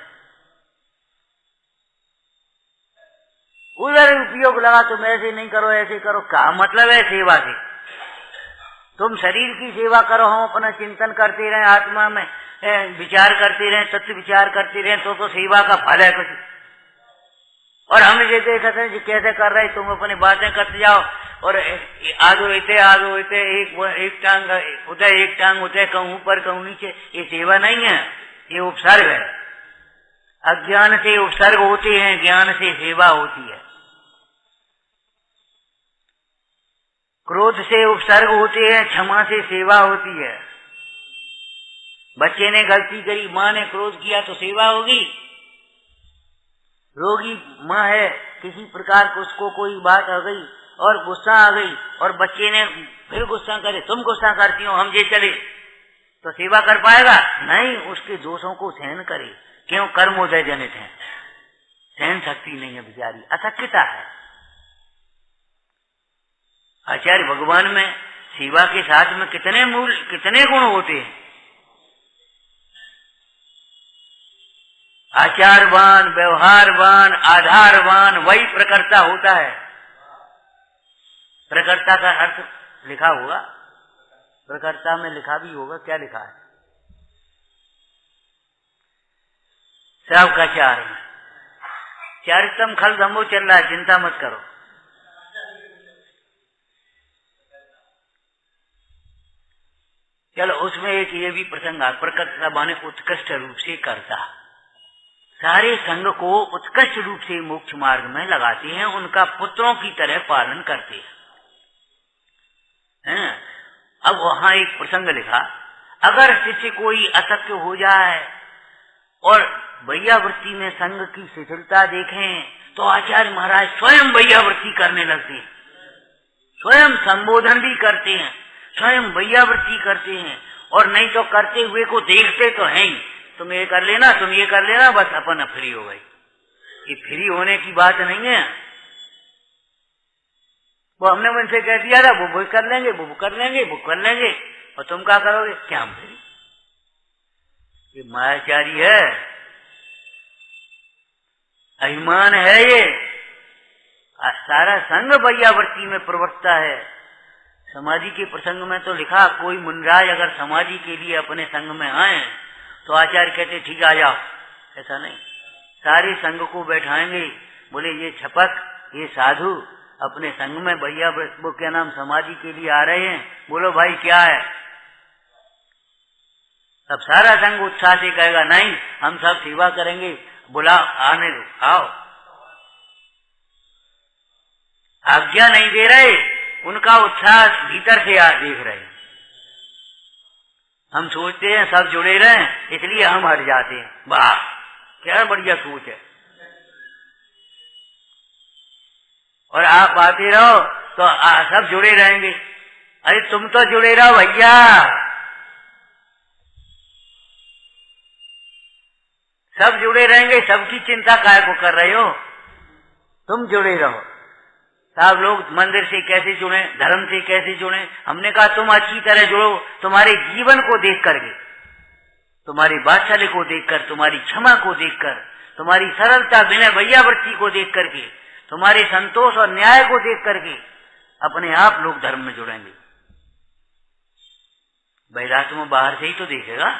उधर उपयोग लगा, तुम ऐसे नहीं करो, ऐसे करो, क्या मतलब है सेवा से? तुम शरीर की सेवा करो, हम अपना चिंतन करते रहे, आत्मा में विचार करते रहे, तत्व विचार करते रहे, तो सेवा का फल है कुछ। और हम ये देखते हैं कैसे कर रहे, तुम अपनी बातें करते जाओ, और आदो इते एक टांग उठे, एक टांग उठे, कहूं ऊपर कहूं नीचे, ये सेवा नहीं है, ये उपसर्ग है। अज्ञान से उपसर्ग होते हैं, ज्ञान से सेवा होती है। क्रोध से उपसर्ग होते हैं, क्षमा से सेवा होती है। बच्चे ने गलती करी, माँ ने क्रोध किया तो सेवा होगी। रोगी माँ है, किसी प्रकार को उसको कोई बात आ गई और गुस्सा आ गई, और बच्चे ने फिर गुस्सा करे, तुम गुस्सा करती हो, हम ये चले, तो सेवा कर पाएगा नहीं, उसके दोषों को सहन करे, क्यों? कर्मोदय जनित है, सहन शक्ति नहीं है बेचारी, अशक्यता है। आचार्य भगवान में सेवा के साथ में कितने गुण होते हैं। आचारवान, व्यवहारवान, आधारवान, वही प्रकर्ता होता है। प्रकर्ता का अर्थ लिखा होगा, प्रकर्ता में लिखा भी होगा, क्या लिखा है? सबका चारितम खल धम्मो चल रहा है, चिंता मत करो। चलो उसमें एक ये भी प्रसंग आ, प्रकर्ता माने उत्कृष्ट रूप से करता, सारे संघ को उत्कृष्ट रूप से मोक्ष मार्ग में लगाते हैं, उनका पुत्रों की तरह पालन करते हैं। अब वहां एक प्रसंग लिखा, अगर शिष्य कोई अशक्य हो जाए और वैयावृत्ति में संघ की शिथिलता देखें तो आचार्य महाराज स्वयं वैयावृत्ति करने लगते हैं, स्वयं संबोधन भी करते हैं, स्वयं वैयावृत्ति करते हैं, और नहीं तो करते हुए को देखते तो हैं ही, तुम ये कर लेना, तुम ये कर लेना, बस अपन फ्री हो गई। ये फ्री होने की बात नहीं है, वो हमने उनसे कह दिया था वो कर लेंगे, वो कर लेंगे, वो कर लेंगे, और तुम क्या करोगे? क्या हम फ्री? ये मायाचारी है, अभिमान है, ये सारा संग वैयावृत्ति में प्रवृत्ता है। समाधि के प्रसंग में तो लिखा, कोई मुनराज अगर समाधि के लिए अपने संग में आए तो आचार्य कहते ठीक आ जाओ, ऐसा नहीं, सारे संग को बैठाएंगे, बोले ये छपक, ये साधु अपने संग में भैया वो क्या नाम समाधि के लिए आ रहे हैं, बोलो भाई क्या है? तब सारा संग उत्साह से कहेगा नहीं हम सब सेवा करेंगे, बुला आने दो, आओ। आज्ञा नहीं दे रहे, उनका उत्साह भीतर से देख रहे हैं। हम सोचते हैं सब जुड़े रहें इसलिए हम हट जाते हैं, वाह क्या बढ़िया सोच है। और आप आते रहो तो सब जुड़े रहेंगे, अरे तुम तो जुड़े रहो भैया, सब जुड़े रहेंगे, सबकी चिंता काय को कर रहे हो? तुम जुड़े रहो। सब लोग मंदिर से कैसे जुड़े, धर्म से कैसे जुड़े? हमने कहा तुम अच्छी तरह जुड़ो, तुम्हारे जीवन को देख करके, तुम्हारी वात्सल्य को देखकर, तुम्हारी क्षमा को देखकर, तुम्हारी सरलता विनय वैयावृत्ति को देख करके, तुम्हारे संतोष और न्याय को देख करके अपने आप लोग धर्म में जुड़ेंगे। वैरात्मा बाहर से ही तो देखेगा।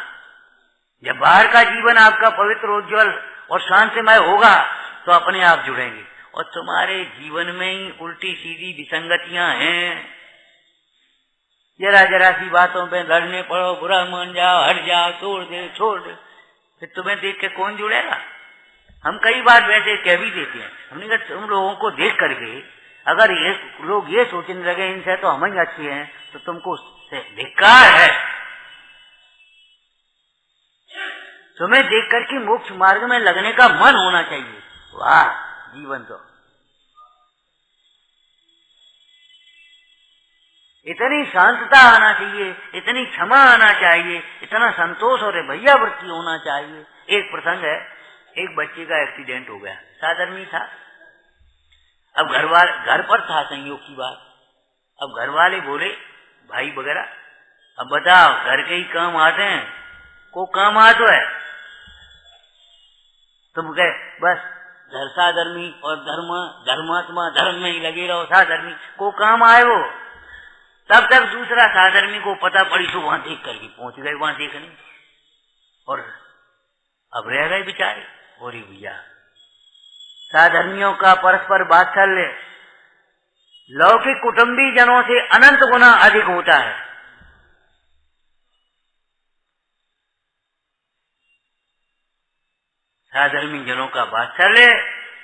जब बाहर का जीवन आपका पवित्र, उज्ज्वल और शांतिमय होगा तो अपने आप जुड़ेंगे। और तुम्हारे जीवन में ही उल्टी सीधी विसंगतियां हैं, जरा जरा सी बातों पे लड़ने पड़ो, बुरा मान जाओ, हट जाओ, तोड़ दे, छोड़ दे, फिर तुम्हें देख के कौन जुड़ेगा? हम कई बार वैसे कह भी देते हैं, हमने कहा तुम लोगों को देख करके अगर ये लोग ये सोचने लगे इनसे तो हम ही अच्छे हैं, तो तुमको धिक्कार है। तुम्हें देख करके मोक्ष मार्ग में लगने का मन होना चाहिए। वाह जीवन तो इतनी शांतता आना चाहिए, इतनी क्षमा आना चाहिए, इतना संतोष और भैयावृत्ति होना चाहिए। एक प्रसंग है, एक बच्चे का एक्सीडेंट हो गया, साधारण था। अब घर पर था संयोग की बात। अब घर वाले बोले भाई वगैरह, अब बताओ घर के ही काम आते हैं, को काम आते है, तुम कहे बस घर साधर्मी और धर्मात्मा धर्म में ही लगे रहो, साधर्मी को काम आए वो। तब तक दूसरा साधर्मी को पता पड़ी तो वहां देख करके पहुंच गए, वहां देखने, और अब रह गए बेचारे। और भैया साधर्मियों का परस्पर वात्सल्य लौकिक कुटुंबी जनों से अनंत गुना अधिक होता है। साधर्मी जनों का वात्सल्य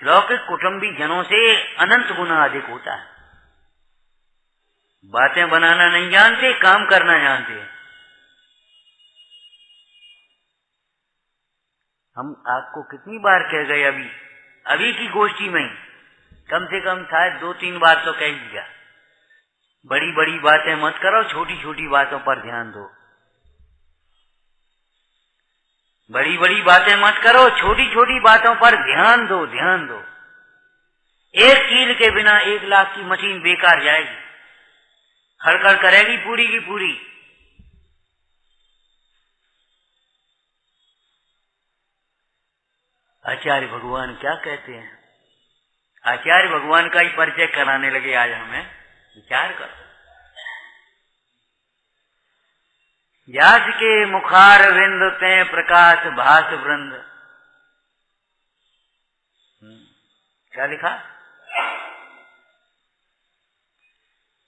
लौकिक कुटुंबी जनों से अनंत गुना अधिक होता है। बातें बनाना नहीं जानते, काम करना जानते हैं। हम आपको कितनी बार कह गए, अभी की गोष्ठी में कम से कम शायद 2-3 बार तो कह दिया, बड़ी बड़ी बातें मत करो, छोटी छोटी बातों पर ध्यान दो। बड़ी बड़ी बातें मत करो, छोटी छोटी बातों पर ध्यान दो, ध्यान दो। एक कील के बिना 1 लाख की मशीन बेकार जाएगी, खड़खड़ करेगी पूरी की पूरी। आचार्य भगवान क्या कहते हैं? आचार्य भगवान का ही परिचय कराने लगे आज हमें। विचार करो। व्यास के मुखार विंद ते प्रकाश भास वृंद। क्या लिखा?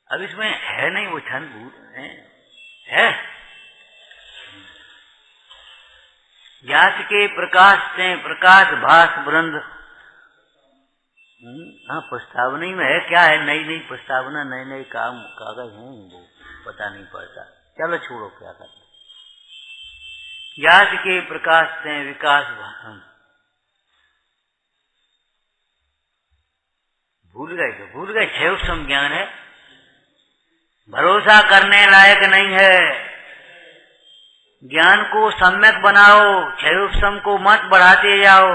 अब इसमें है नहीं वो छंद भूल है। व्यास के प्रकाश से प्रकाश भास वृंद। हाँ, प्रस्तावना में है। क्या है? नई नई प्रस्तावना, नए नए काम कागज हैं, वो पता नहीं पड़ता। चलो छोड़ो, क्या करते। व्यास के प्रकाश से विकास भाषण। भूल गए तो भूल गए। क्षयोत्तम ज्ञान है, भरोसा करने लायक नहीं है। ज्ञान को सम्यक बनाओ, क्षयोत्तम को मत बढ़ाते जाओ।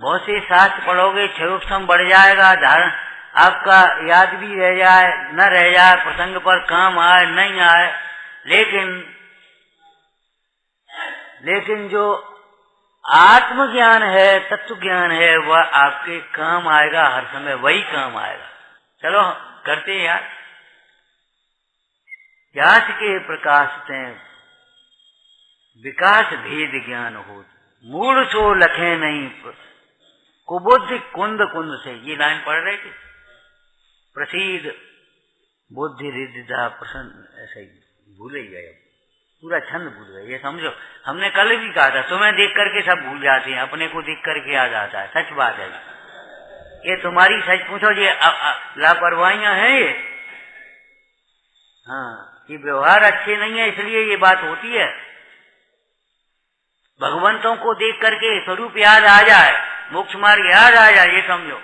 बहुत से शास्त्र पढ़ोगे, क्षयोत्तम बढ़ जाएगा, धारण आपका याद भी रह जाए, न रह जाए, प्रसंग पर काम आए नहीं आए, लेकिन जो आत्मज्ञान है, तत्व ज्ञान है, वह आपके काम आएगा, हर समय वही काम आएगा। चलो करते हैं यार। व्यास के प्रकाश से विकास भेद ज्ञान हो, मूल सो लखे नहीं कुबुद्धि कुंद कुंद से। ये लाइन पढ़ रहे थे। प्रसिद्ध बुद्धि रिद्धा प्रसन्न, ऐसा ही भूल ही गए, पूरा छंद भूल गए। ये समझो, हमने कल भी कहा था, तुम्हें देख करके सब भूल जाते हैं, अपने को देख करके याद आता है। सच बात है ये तुम्हारी। सच पूछो, ये लापरवाहियां हैं ये। हाँ, ये व्यवहार अच्छे नहीं है, इसलिए ये बात होती है। भगवंतों को देख करके स्वरूप याद आ जाए, मोक्ष मार्ग याद आ जाए, ये समझो।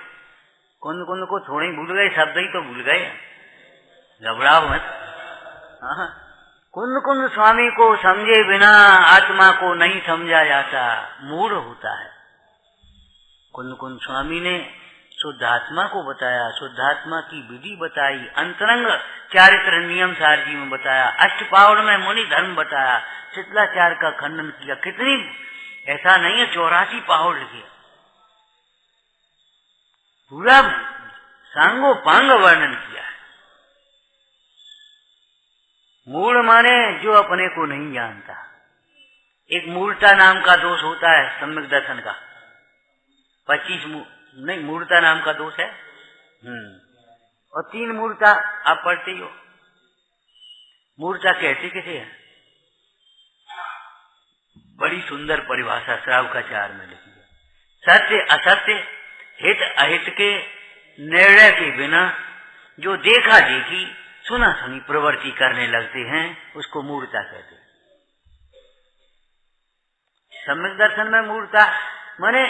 कुंद कुंद को थोड़े ही भूल गए, शब्द ही तो भूल गए। घबराओ मत। हाँ, कुंद कुंद स्वामी को समझे बिना आत्मा को नहीं समझा जाता, मूढ़ होता है। कुंद कुंद स्वामी ने शुद्धात्मा को बताया, शुद्धात्मा की विधि बताई, अंतरंग चारित्र नियम सारजी में बताया, अष्टपावड़ में मुनि धर्म बताया, शिथिलाचार का खंडन किया। कितनी, ऐसा नहीं है 84 पावड़ लिखे, पूरा सांगो पांग वर्णन किया है। मूढ़ माने जो अपने को नहीं जानता। एक मूढ़ता नाम का दोष होता है सम्यक दर्शन का। 25 नहीं, मूढ़ता नाम का दोष है। और 3 मूढ़ता आप पढ़ते हो। मूढ़ता कहते किसे है? बड़ी सुंदर परिभाषा श्रावकाचार्य में लिखी है। सत्य असत्य, हित अहित के निर्णय के बिना जो देखा देखी सुना सुनी प्रवृत्ति करने लगते हैं, उसको मूढ़ता कहते हैं। सम्यक दर्शन में मूढ़ता माने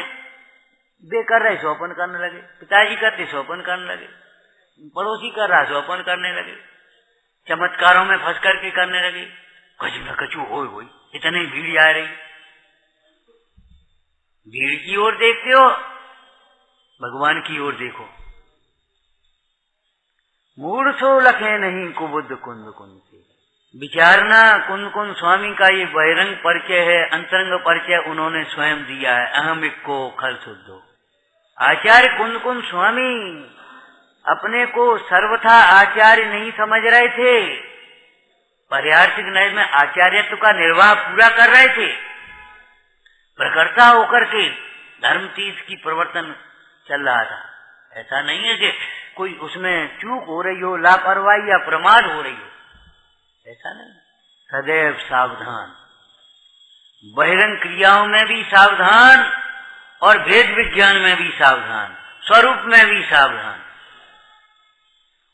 बेकर रहे सोपन करने लगे, पिताजी करते सोपन करने लगे, पड़ोसी कर रहा सोपन करने लगे, चमत्कारों में फंस करके करने लगे, कचू न कचू हो, इतनी भीड़ जा रही। भीड़ की ओर देखते हो, भगवान की ओर देखो। मूढ़ सो लखे नहीं कुबुद्ध कुंद कुंद से। विचारना कुंद कुंद स्वामी का ये बहिरंग परिचय है, अंतरंग परिचय उन्होंने स्वयं दिया है। अहम इक्को खल शुद्धो। आचार्य कुंद कुंद स्वामी अपने को सर्वथा आचार्य नहीं समझ रहे थे, पारिहार्थिक नय में आचार्यत्व का निर्वाह पूरा कर रहे थे। प्रकर्ता होकर के धर्म तीर्थ की प्रवर्तन चल रहा था। ऐसा नहीं है कि कोई उसमें चूक हो रही हो, लापरवाही या प्रमाद हो रही हो, ऐसा नहीं। सदैव सावधान, बहिरंग क्रियाओं में भी सावधान और भेद विज्ञान में भी सावधान, स्वरूप में भी सावधान।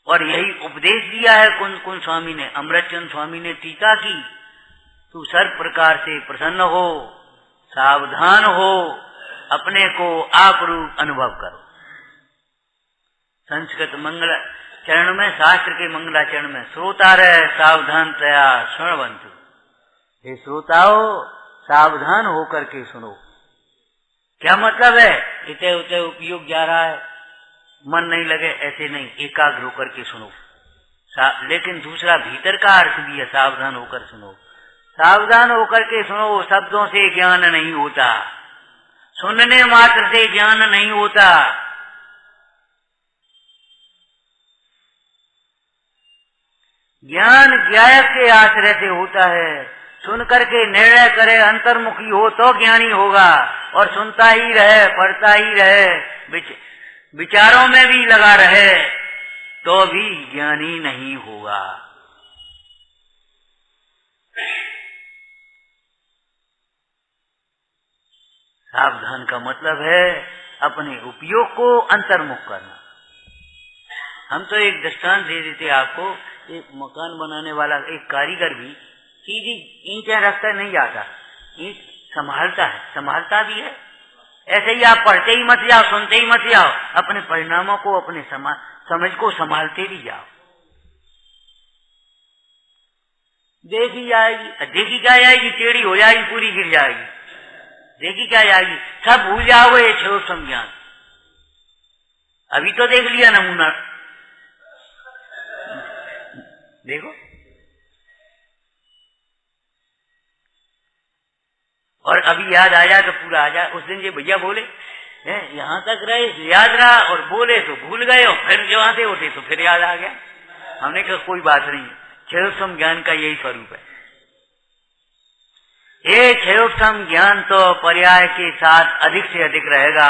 और यही उपदेश दिया है कुंद कुंद स्वामी ने। अमृतचंद स्वामी ने टीका की, तू सर्व प्रकार से प्रसन्न हो, सावधान हो, अपने को आप रूप अनुभव करो। संस्कृत मंगल चरण में, शास्त्र के मंगलाचरण में, श्रोता रहे सावधान तया श्रवंतु। हे श्रोताओ, सावधान होकर के सुनो। क्या मतलब है? इतने उतने उपयोग जा रहा है, मन नहीं लगे, ऐसे नहीं, एकाग्र होकर के सुनो। लेकिन दूसरा भीतर का अर्थ भी है, सावधान होकर सुनो। सावधान होकर के सुनो। शब्दों से ज्ञान नहीं होता, सुनने मात्र से ज्ञान नहीं होता। ज्ञान ज्ञायक के आश्रय से होता है। सुन करके निर्णय करे, अंतर्मुखी हो तो ज्ञानी होगा। और सुनता ही रहे, पढ़ता ही रहे, विचारों में भी लगा रहे, तो भी ज्ञानी नहीं होगा। सावधान का मतलब है अपने उपयोग को अंतर्मुख करना। हम तो एक दृष्टांत दे देते आपको। एक मकान बनाने वाला, एक कारीगर भी सीधी ईंटें रखकर नहीं जाता, ईंट संभालता है, संभालता भी है। ऐसे ही आप पढ़ते ही मत जाओ, सुनते ही मत जाओ, अपने परिणामों को, अपने समझ को संभालते भी जाओ। देखी जाएगी, देखी क्या जाएगी, टेढ़ी हो जाएगी, पूरी गिर जाएगी। देखी क्या जाएगी, सब भूल जाओगे ये क्षयोत्तम ज्ञान। अभी तो देख लिया नमूना, देखो। और अभी याद आ जाए तो पूरा आ जाए। उस दिन ये भैया बोले यहाँ तक रहे, याद रहा, और बोले तो भूल गए, और फिर जहाँ से उठे तो फिर याद आ गया। हमने कहा कोई बात नहीं, क्षयोत्तम ज्ञान का यही स्वरूप है। ये क्षयोत्तम ज्ञान तो पर्याय के साथ अधिक से अधिक रहेगा,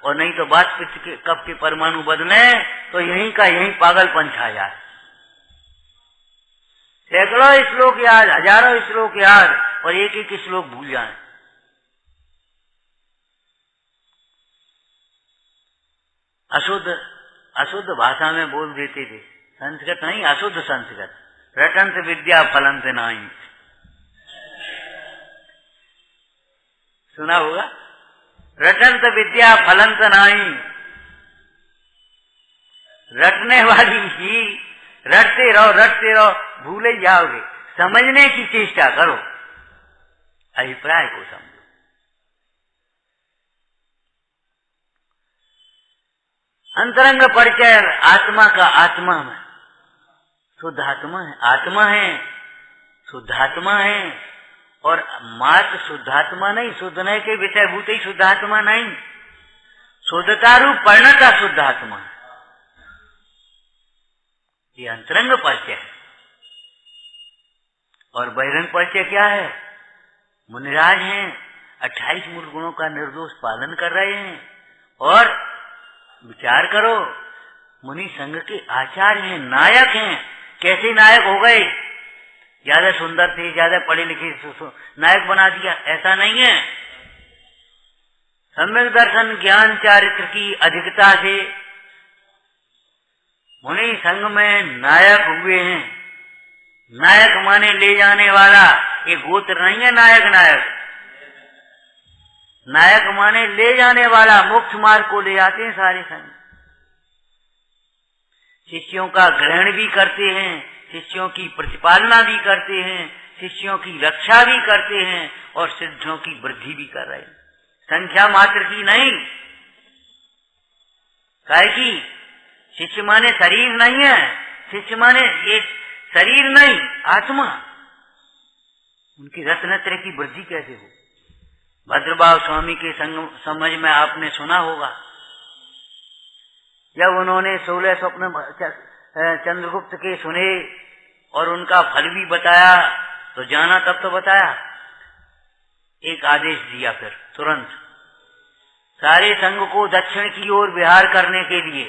और नहीं तो बात पित्त के कप के परमाणु बदले तो यहीं का यहीं पागलपन छा जाए। सैकड़ों श्लोक याद, हजारों श्लोक याद, और एक एक श्लोक भूल जाए। अशुद्ध भाषा में बोल देते थे, संस्कृत नहीं, अशुद्ध संस्कृत। रटंत विद्या फलंत नहीं, सुना होगा। रटंत विद्या फलंत नहीं, रटने वाली ही रटते रहो, भूले ही जाओगे। समझने की चेष्टा करो, अभिप्राय को समझो। अंतरंग परिचय आत्मा का आत्मा में, शुद्ध आत्मा है, आत्मा है, शुद्धात्मा है। और मात्र शुद्धात्मा नहीं, शुद्धने के विषय भूत ही शुद्धात्मा नहीं, शुद्धता रूप परिणता शुद्धात्मा है। ये अंतरंग परिचय है। और बहिरंग परिचय क्या है? मुनिराज हैं, 28 मूल गुणों का निर्दोष पालन कर रहे हैं। और विचार करो, मुनि संघ के आचार्य हैं, नायक हैं। कैसे नायक हो गए? ज्यादा सुंदर थे, ज्यादा पढ़े लिखे, नायक बना दिया, ऐसा नहीं है। सम्यक दर्शन ज्ञान चारित्र की अधिकता से मुनि संघ में नायक हुए हैं। नायक माने ले जाने वाला, ये गोत्र नहीं है। नायक नायक माने ले जाने वाला, मोक्ष मार्ग को ले जाते हैं सारे संघ। शिष्यों का ग्रहण भी करते हैं, शिष्यों की प्रतिपालना भी करते हैं, शिष्यों की रक्षा भी करते हैं, और सिद्धों की वृद्धि भी कर रहे हैं। संख्या मात्र की नहीं, काहे की शिष्य माने शरीर नहीं है, शिष्य माने ये शरीर नहीं, आत्मा। उनकी रत्नत्रय की वृद्धि कैसे हो? भद्रभाव स्वामी के समझ में आपने सुना होगा, जब उन्होंने 16 स्वप्न चंद्रगुप्त के सुने और उनका फल भी बताया, तो जाना तब तो बताया, एक आदेश दिया फिर तुरंत सारे संघ को दक्षिण की ओर विहार करने के लिए,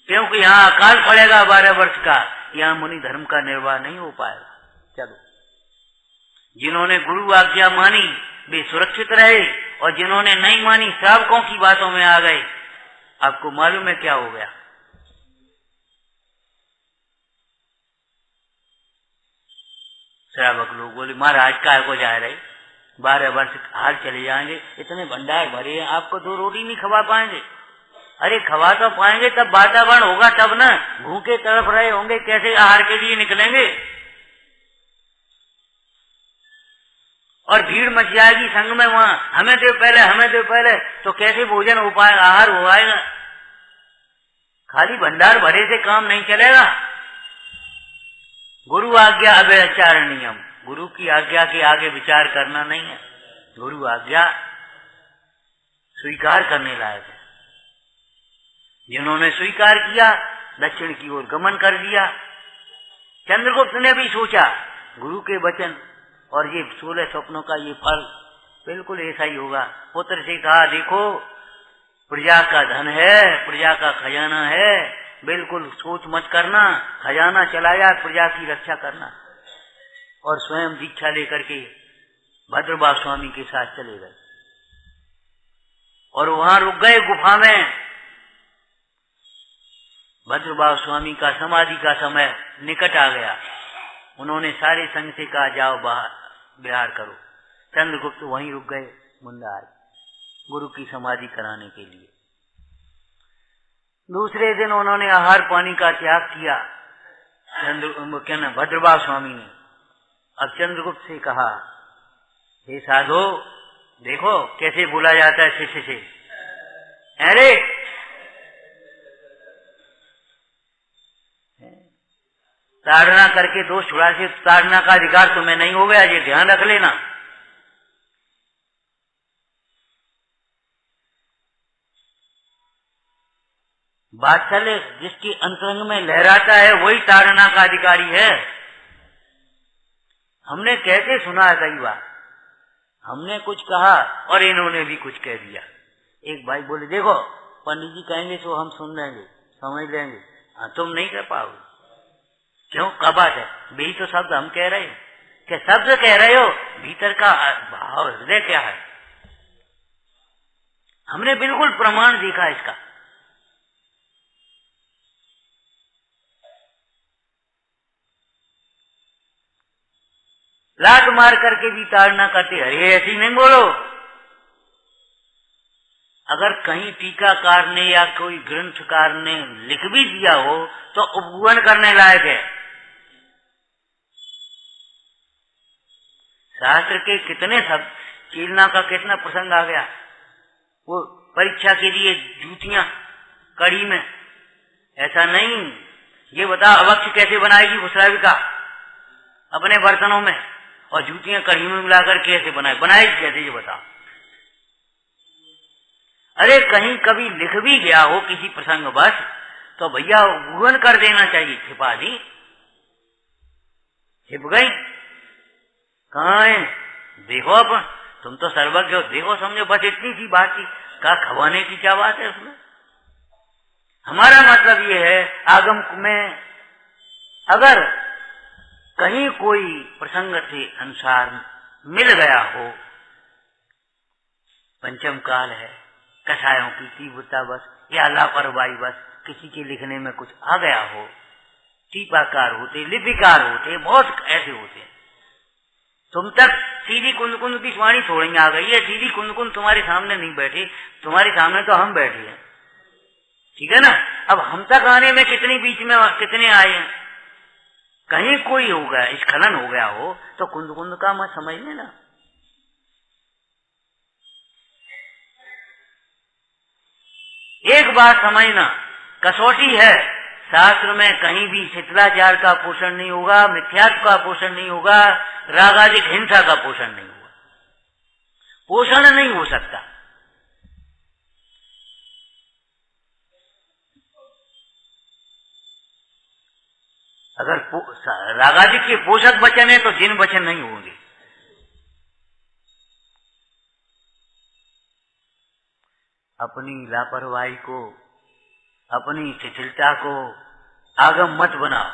क्योंकि यहाँ अकाल पड़ेगा 12 वर्ष का, यहाँ मुनि धर्म का निर्वाह नहीं हो पाएगा। चलो, जिन्होंने गुरु आज्ञा मानी वे सुरक्षित रहे, और जिन्होंने नहीं मानी श्रावकों की बातों में आ गए। आपको मालूम है क्या हो गया? श्रावक लोग बोले, महाराज काय को जा रहे, 12 वर्ष हाल चले जाएंगे, इतने भंडार भरे हैं, आपको 2 रोटी नहीं खवा पाएंगे। अरे खवा तो पाएंगे, तब वातावरण होगा तब ना, भूखे तड़प रहे होंगे, कैसे आहार के लिए निकलेंगे? और भीड़ मच जाएगी संग में, वहां हमें दे पहले, हमें दे पहले, तो कैसे भोजन हो पाएगा, आहार हो आएगा? खाली भंडार भरे से काम नहीं चलेगा। गुरु आज्ञा अव्यचारणीयम, गुरु की आज्ञा के आगे विचार करना नहीं है। गुरु आज्ञा स्वीकार करने लायक है। जिन्होंने स्वीकार किया दक्षिण की ओर गमन कर दिया। चंद्रगुप्त ने भी सोचा गुरु के वचन और ये 16 स्वप्नों का ये फल बिल्कुल ऐसा ही होगा। पुत्र से कहा, देखो प्रजा का धन है, प्रजा का खजाना है, बिल्कुल सोच मत करना, खजाना चलाया, प्रजा की रक्षा करना। और स्वयं दीक्षा लेकर के भद्रबाहु स्वामी के साथ चले गए और वहां रुक गए गुफा में। भद्रबाहु स्वामी का समाधि का समय निकट आ गया। उन्होंने सारे संघ से कहा, जाओ बाहर विहार करो। चंद्रगुप्त वहीं रुक गए मुंदाज, गुरु की समाधि कराने के लिए। दूसरे दिन उन्होंने आहार पानी का त्याग किया। भद्रबाहु स्वामी ने अब चंद्रगुप्त से कहा, हे साधो, देखो कैसे बोला जाता है शिष्य से। अरे ताड़ना करके दोष छुड़ा से ताड़ना का अधिकार तुम्हें नहीं हो गया, ये ध्यान रख लेना। वात्सल्य जिसके अंतरंग में लहराता है वही ताड़ना का अधिकारी है। हमने कैसे सुना है कई बार, हमने कुछ कहा और इन्होंने भी कुछ कह दिया। एक भाई बोले, देखो पंडित जी कहेंगे तो हम सुन लेंगे, समझ लेंगे। हाँ, तुम नहीं कर पाओगे। क्यों, क्या बात है? वही तो शब्द हम कह रहे हैं। क्या शब्द कह रहे हो? भीतर का भाव, हृदय क्या है? हमने बिल्कुल प्रमाण देखा इसका। लात मार करके भी ताड़ना करते, अरे ऐसी नहीं बोलो। अगर कहीं टीकाकार ने या कोई ग्रंथकार ने लिख भी दिया हो तो उपगुण करने लायक है। शास्त्र के कितने शब्द, चीलना का कितना प्रसंग आ गया, वो परीक्षा के लिए जूतियां कड़ी में। ऐसा नहीं, ये बता अवक्ष कैसे बनाएगी भुसराविका अपने बर्तनों में, और जूतियां कड़ी में मिलाकर कैसे बनाएगी कैसे, ये बता। अरे कहीं कभी लिख भी गया हो किसी प्रसंग बस, तो भैया गुण कर देना चाहिए। छिपा दी, छिप गई, कहाँ है? देखो अब तुम तो सर्वज्ञ हो, देखो समझो, बस इतनी सी बात थी। क्या खवाने की क्या बात है उसमें? हमारा मतलब ये है, आगम में अगर कहीं कोई प्रसंग से अनुसार मिल गया हो, पंचम काल है, कषायों की तीव्रता बस या लापरवाही बस किसी के लिखने में कुछ आ गया हो, टीपाकार होते, लिपिकार होते, बहुत ऐसे होते। तुम तक सीधी कुंद कुंद की वाणी थोड़ी आ गई है। सीधी कुंद कुंद तुम्हारे सामने नहीं बैठी, तुम्हारे सामने तो हम बैठे हैं, ठीक है ना। अब हम तक आने में कितनी बीच में कितने आए हैं। कहीं कोई हो गया, स्खलन हो गया हो तो कुंद कुंद का मत समझ लेना। एक बात समझना, कसौटी है, शास्त्र में कहीं भी शिथिलाचार का पोषण नहीं होगा, मिथ्यात्व का पोषण नहीं होगा, रागादिक हिंसा का पोषण नहीं होगा, पोषण नहीं हो सकता। अगर रागादिक के पोषक वचन है तो जिन वचन नहीं होंगे। अपनी लापरवाही को, अपनी शिथिलता को आगम मत बनाओ।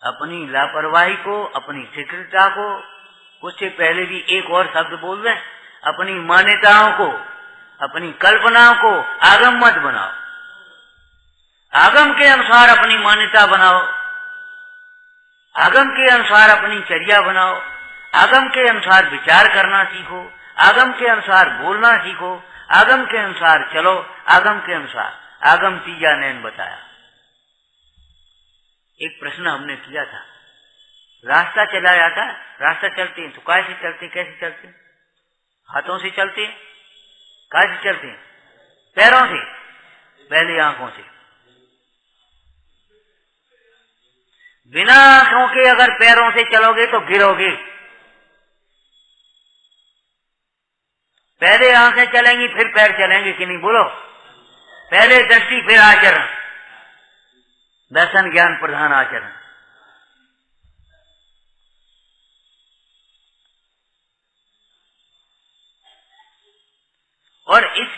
अपनी लापरवाही को, अपनी शिथिलता को, उससे पहले भी एक और शब्द बोल रहे, अपनी मान्यताओं को, अपनी कल्पनाओं को आगम मत बनाओ। आगम के अनुसार अपनी मान्यता बनाओ, आगम के अनुसार अपनी चर्या बनाओ, आगम के अनुसार विचार करना सीखो, आगम के अनुसार बोलना सीखो, आगम के अनुसार चलो, आगम के अनुसार। आगम तीजा नैन बताया। एक प्रश्न हमने किया था, रास्ता चला जाता है, रास्ता चलते हैं तो कैसे चलते, कैसे चलते? हाथों से चलते हैं, कैसे चलते हैं? पैरों से, पहले आंखों से। बिना आंखों के अगर पैरों से चलोगे तो गिरोगे। पहले आंखें चलेंगी फिर पैर चलेंगे कि नहीं, बोलो? पहले दृष्टि फिर आचरण, दर्शन ज्ञान प्रधान आचरण। और इस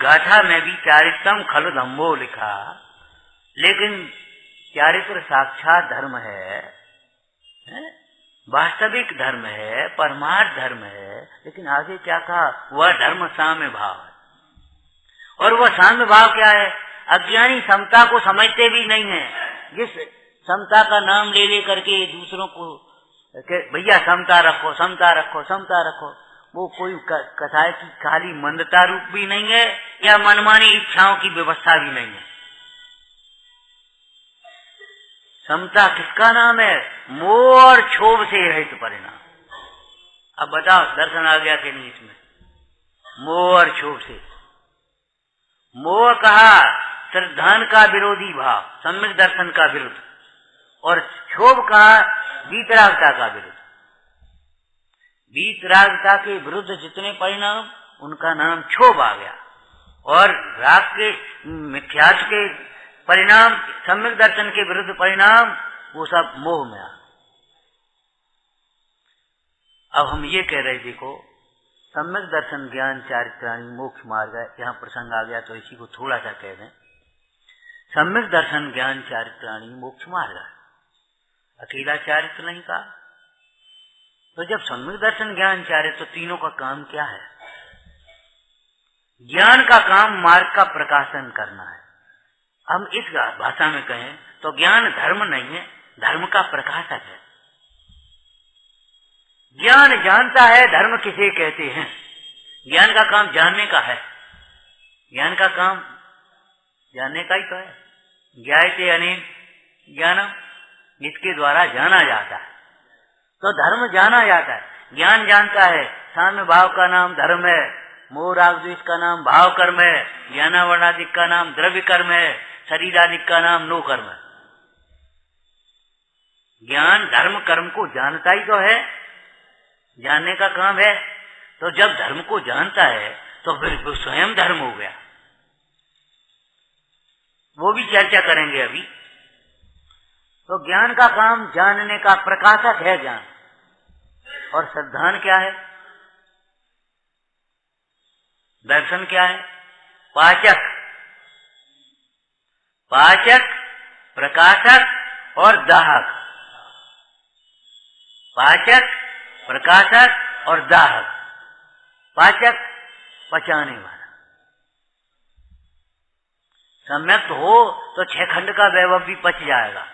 गाथा में भी चारित्रम खलु धम्मो लिखा, लेकिन चारित्र साक्षात धर्म है, वास्तविक धर्म है, परमार्थ धर्म है। लेकिन आगे क्या कहा? वह धर्म साम्य भाव है। और वह साम्य भाव क्या है? अज्ञानी समता को समझते भी नहीं है। जिस समता का नाम ले ले करके दूसरों को भैया समता रखो, समता रखो, समता रखो, वो कोई कथाए की खाली मंदता रूप भी नहीं है या मनमानी इच्छाओं की व्यवस्था भी नहीं है। समता किसका नाम है? मोह और क्षोभ से रहित परिणाम। अब बताओ दर्शन आ गया कि नहीं इसमें? मोह और क्षोभ से। मोह कहा श्रद्धान का विरोधी भाव, सम्यक दर्शन का विरुद्ध, और क्षोभ कहा वीतरागता का विरुद्ध। वीतरागता के विरुद्ध जितने परिणाम, उनका नाम क्षोभ आ गया। और राग के मिथ्यात्व के परिणाम, सम्यक दर्शन के विरुद्ध परिणाम, वो सब मोह में आ। अब हम ये कह रहे, देखो सम्यक दर्शन ज्ञान चारित्राणी मोक्ष मार्ग है। यहाँ प्रसंग आ गया तो इसी को थोड़ा सा कह दें। सम्यक दर्शन ज्ञान चारित्राणी मोक्ष मार्ग है, अकेला चारित्र नहीं कहा। तो जब सम्यक दर्शन ज्ञान चारित्र, तो तीनों का काम क्या है? ज्ञान का काम मार्ग का प्रकाशन करना है। हम इस भाषा में कहें तो ज्ञान धर्म नहीं है, धर्म का प्रकाशक है। ज्ञान जानता है धर्म किसे कहते हैं। ज्ञान का काम जानने का है, ज्ञान का काम जानने का ही तो है। ज्ञायते अनेन ज्ञानम, इसके द्वारा जाना जाता है। तो धर्म जाना जाता है, ज्ञान जानता है। साम्य भाव का नाम धर्म है, मोह राग द्वेष का नाम भाव कर्म है, ज्ञानावरणादिक का नाम द्रव्य कर्म है, शरीरादिक का नाम नो कर्म है। ज्ञान धर्म कर्म को जानता ही तो है, जानने का काम है। तो जब धर्म को जानता है तो फिर वो स्वयं धर्म हो गया। वो भी चर्चा करेंगे अभी। तो ज्ञान का काम जानने का प्रकाशक है ज्ञान। और श्रद्धान क्या है? दर्शन क्या है? पाचक, पाचक, प्रकाशक और दाहक। पाचक, प्रकाशक और दाहक। पाचक पचाने वाला। सम्यक हो तो 6 खंड का वैभव भी पच जाएगा,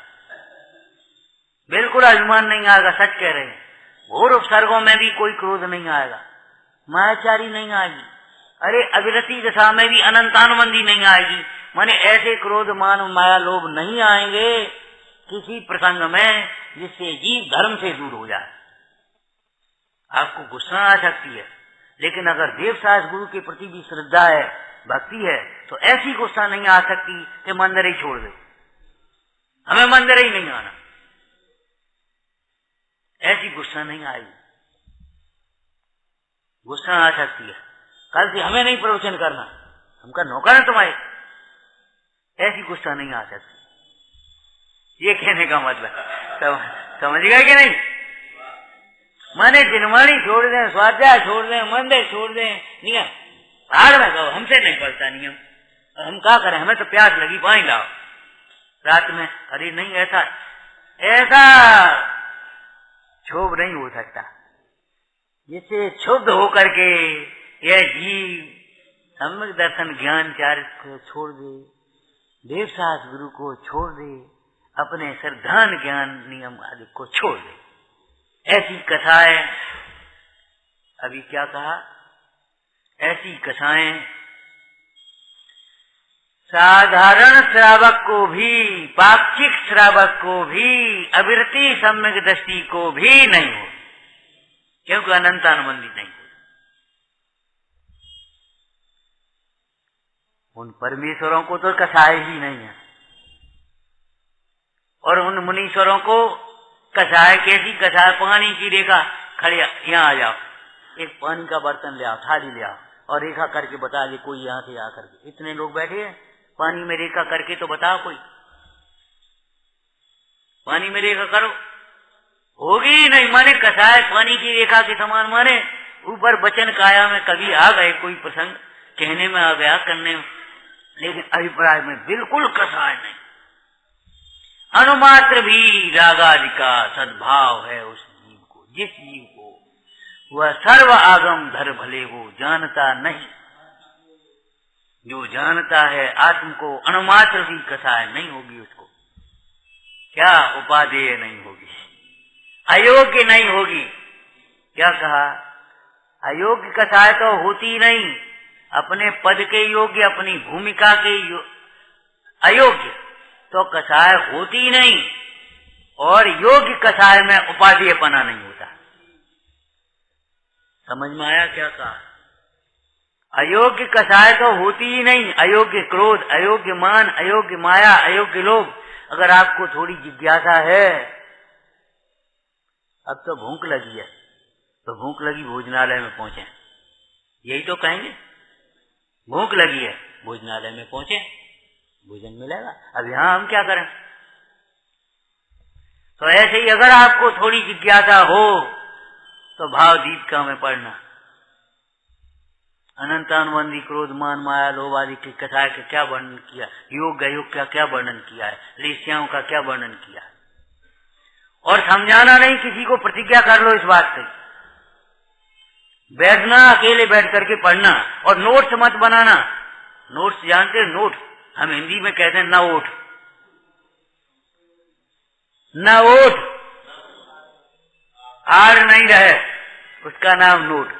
बिल्कुल अभिमान नहीं आएगा। सच कह रहे हैं। घोर उपसर्गों में भी कोई क्रोध नहीं आएगा, मायाचारी नहीं आएगी। अरे अविरति दशा में भी अनंतानुबंधी नहीं आएगी। माने ऐसे क्रोध मान माया लोभ नहीं आएंगे किसी प्रसंग में जिससे जीव धर्म से दूर हो जाए। आपको गुस्सा आ सकती है, लेकिन अगर देवसास गुरु के प्रति भी श्रद्धा है, भक्ति है, तो ऐसी गुस्सा नहीं आ सकती कि मंदिर ही छोड़ दे, हमें मंदिर ही नहीं आना। ऐसी गुस्सा नहीं आएगी। गुस्सा आ सकती है, कल से हमें नहीं प्रवचन करना, हमका नौकर है तुम्हारे, ऐसी गुस्सा नहीं आ सकती। ये कहने का मतलब समझ गए कि नहीं? माने जिनवाणी छोड़ दें, स्वाध्याय छोड़ दें, मंदिर छोड़ दें, नियम भाड़ में कहो, हमसे नहीं पड़ता नियम। हम क्या करें, हमें तो प्यास लगी, पानी लाओ रात में। अरे नहीं, ऐसा ऐसा क्षोभ नहीं हो सकता जिससे क्षुब्ध होकर के यह जीव सम्यक दर्शन ज्ञान चारित्र को छोड़ दे, देवसास गुरु को छोड़ दे, अपने श्रद्धान ज्ञान नियम आदि को छोड़ दे। ऐसी कथाएं, अभी क्या कहा, ऐसी कथाएं साधारण श्रावक को भी, पाक्षिक श्रावक को भी, अविरति सम्यक दृष्टि को भी नहीं हो, क्योंकि अनंतानुबंधी नहीं हो। उन परमेश्वरों को तो कसाय ही नहीं है, और उन मुनीश्वरों को कसाय कैसी कसाय? पानी की रेखा खड़े, यहाँ आ जाओ, एक पानी का बर्तन ले आओ, थाली ले आओ, और रेखा करके बता दे कोई यहाँ से आकर के। इतने लोग बैठे हैं, पानी में रेखा करके तो बताओ कोई, पानी में रेखा करो, होगी ही नहीं। माने कसाय पानी की रेखा के समान, माने ऊपर वचन काया में कभी आ गए, कोई प्रसंग कहने में आ गया, करने में, लेकिन अभिप्राय में बिल्कुल कसाय नहीं। अनुमात्र भी रागादि का सद्भाव है उस जीव को, जिस जीव को वह सर्व आगम धर भले हो जानता नहीं। जो जानता है आत्म को, अनुमात्र भी कसाय नहीं होगी उसको, क्या उपादेय नहीं होगी, अयोग्य नहीं होगी। क्या कहा? अयोग्य कसाय तो होती नहीं, अपने पद के योग्य, अपनी भूमिका के अयोग्य तो कसाय होती नहीं, और योग्य कसाय में उपादेयपना नहीं होता। समझ में आया क्या कहा? अयोग्य कसाय तो होती ही नहीं, अयोग्य क्रोध, अयोग्य मान, अयोग्य माया, अयोग्य लोभ। अगर आपको थोड़ी जिज्ञासा है, अब तो भूख लगी है, तो भूख लगी भोजनालय में पहुंचे, यही तो कहेंगे, भूख लगी है भोजनालय में पहुंचे, भोजन मिलेगा। अब यहां हम क्या करें? तो ऐसे ही अगर आपको थोड़ी जिज्ञासा हो तो भाव दीपिका में पढ़ना, अनंतानुबंधी क्रोध मान माया लोभ आदि की कथाएं का क्या वर्णन किया, योग अयोग का क्या वर्णन किया है, ऋषियों का क्या वर्णन किया है। और समझाना नहीं, किसी को प्रतिज्ञा कर लो इस बात से, बैठना, अकेले बैठ करके पढ़ना, और नोट्स मत बनाना। नोट्स जानते हैं? नोट हम हिंदी में कहते हैं नोट, नोट आर नहीं रहे, उसका नाम नोट।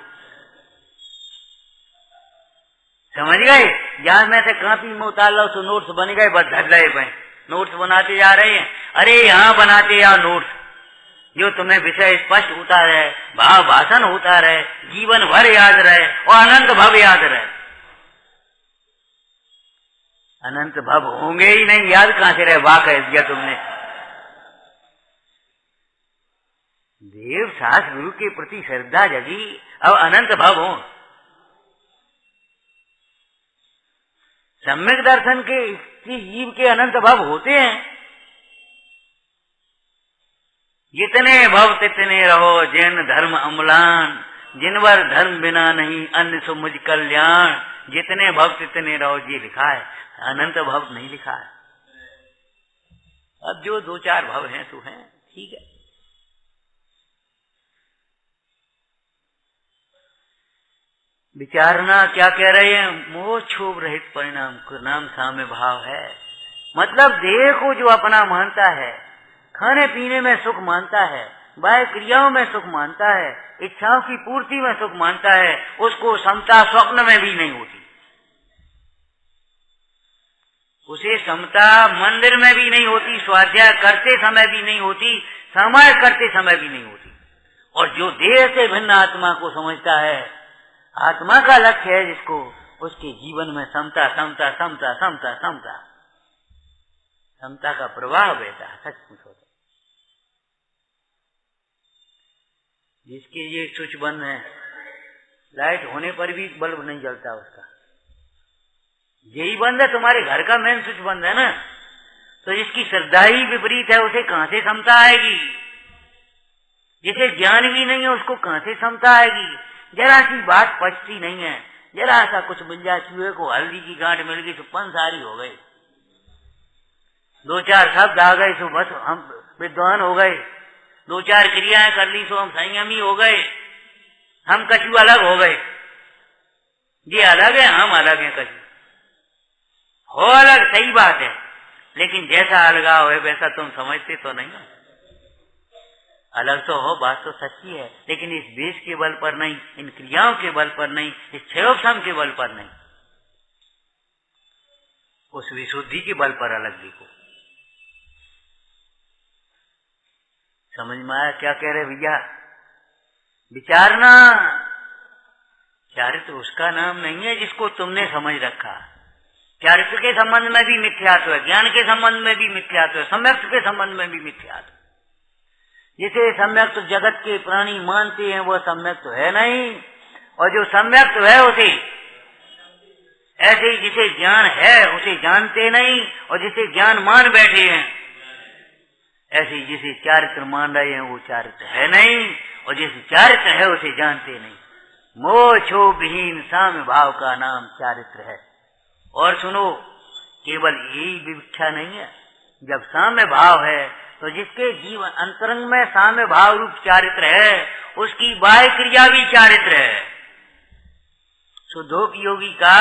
समझ गए? जहां में से कापी में उतार लो तो नोट्स बन गए, बस धर रहे भाई, नोट्स बनाते जा रहे हैं। अरे यहाँ बनाते या नोट्स, जो तुम्हें विषय स्पष्ट होता रहे, भाव भाषण होता रहे, जीवन भर याद रहे, और अनंत भव याद रहे। अनंत भव होंगे ही नहीं, याद कहां से रहे? वाह कह दिया तुमने। देव शास्त्र गुरु के प्रति श्रद्धा जगी, अब अनंत भव हो। सम्यक दर्शन के जीव के अनंत भव होते हैं। जितने भव तितने रहो जैन धर्म अम्लान, जिनवर धर्म बिना नहीं अन्य सो मुझ कल्याण। जितने भव तितने रहो, ये लिखा है, अनंत भव नहीं लिखा है। अब जो दो चार भव हैं तो हैं, ठीक है। विचारना क्या कह रहे हैं? मोह क्षोभ रहित परिणाम नाम साम्य भाव है। मतलब देह को जो अपना मानता है, खाने पीने में सुख मानता है, बाह्य क्रियाओं में सुख मानता है, इच्छाओं की पूर्ति में सुख मानता है, उसको समता स्वप्न में भी नहीं होती। उसे समता मंदिर में भी नहीं होती, स्वाध्याय करते समय भी नहीं होती, समय करते समय भी नहीं होती। और जो देह से भिन्न आत्मा को समझता है, आत्मा का लक्ष्य है जिसको, उसके जीवन में समता समता समता समता समता समता का प्रवाह बहता है। सचमुच होता है। जिसके ये स्विच बंद है, लाइट होने पर भी बल्ब नहीं जलता उसका, यही बंद है, तुम्हारे घर का मेन स्विच बंद है ना, तो जिसकी श्रद्धा ही विपरीत है उसे कहां से समता आएगी? जिसे ज्ञान भी नहीं है उसको कहां से समता आएगी? जरा सी बात पचती नहीं है, जरा सा कुछ मिल जाए, चूहे को हल्दी की गांठ मिल गई तो पंसारी हो गई, दो चार शब्द आ गए तो बस हम विद्वान हो गए, दो चार क्रियाएं कर ली तो हम संयमी हो गए, हम कछु अलग हो गए। ये अलग है, हम अलग हैं। कछु हो अलग, सही बात है, लेकिन जैसा अलगाव है वैसा तुम समझते तो नहीं हो। अलग तो हो, बात तो सच्ची है, लेकिन इस देश के बल पर नहीं, इन क्रियाओं के बल पर नहीं, इस क्षयोक्षम के बल पर नहीं। उस विशुद्धि के बल पर अलग देखो। समझ में आया क्या कह रहे भैया? विचारना। चारित्र उसका नाम नहीं है जिसको तुमने समझ रखा। चारित्र के संबंध में भी मिथ्यात्व है, ज्ञान के संबंध में भी मिथ्यात्व है, सम्यक्त के संबंध में भी मिथ्यात्व। जिसे सम्यक्त जगत के प्राणी मानते हैं वह सम्यक्त है नहीं, और जो सम्यक्त है उसे ऐसे ही जिसे ज्ञान है उसे जानते नहीं, और जिसे ज्ञान मान बैठे हैं ऐसे ही जिसे चारित्र मान रहे हैं वो चारित्र है नहीं, और जिसे चारित्र है उसे जानते नहीं। मोह क्षोभ विहीन साम्य भाव का नाम चारित्र है। और सुनो, केवल यही विवक्षा नहीं है, जब साम्य भाव है तो जिसके जीवन अंतरंग में साम्य भाव रूप चारित्र है उसकी बाह्य क्रिया भी चारित्र है। शुद्धोपयोगी का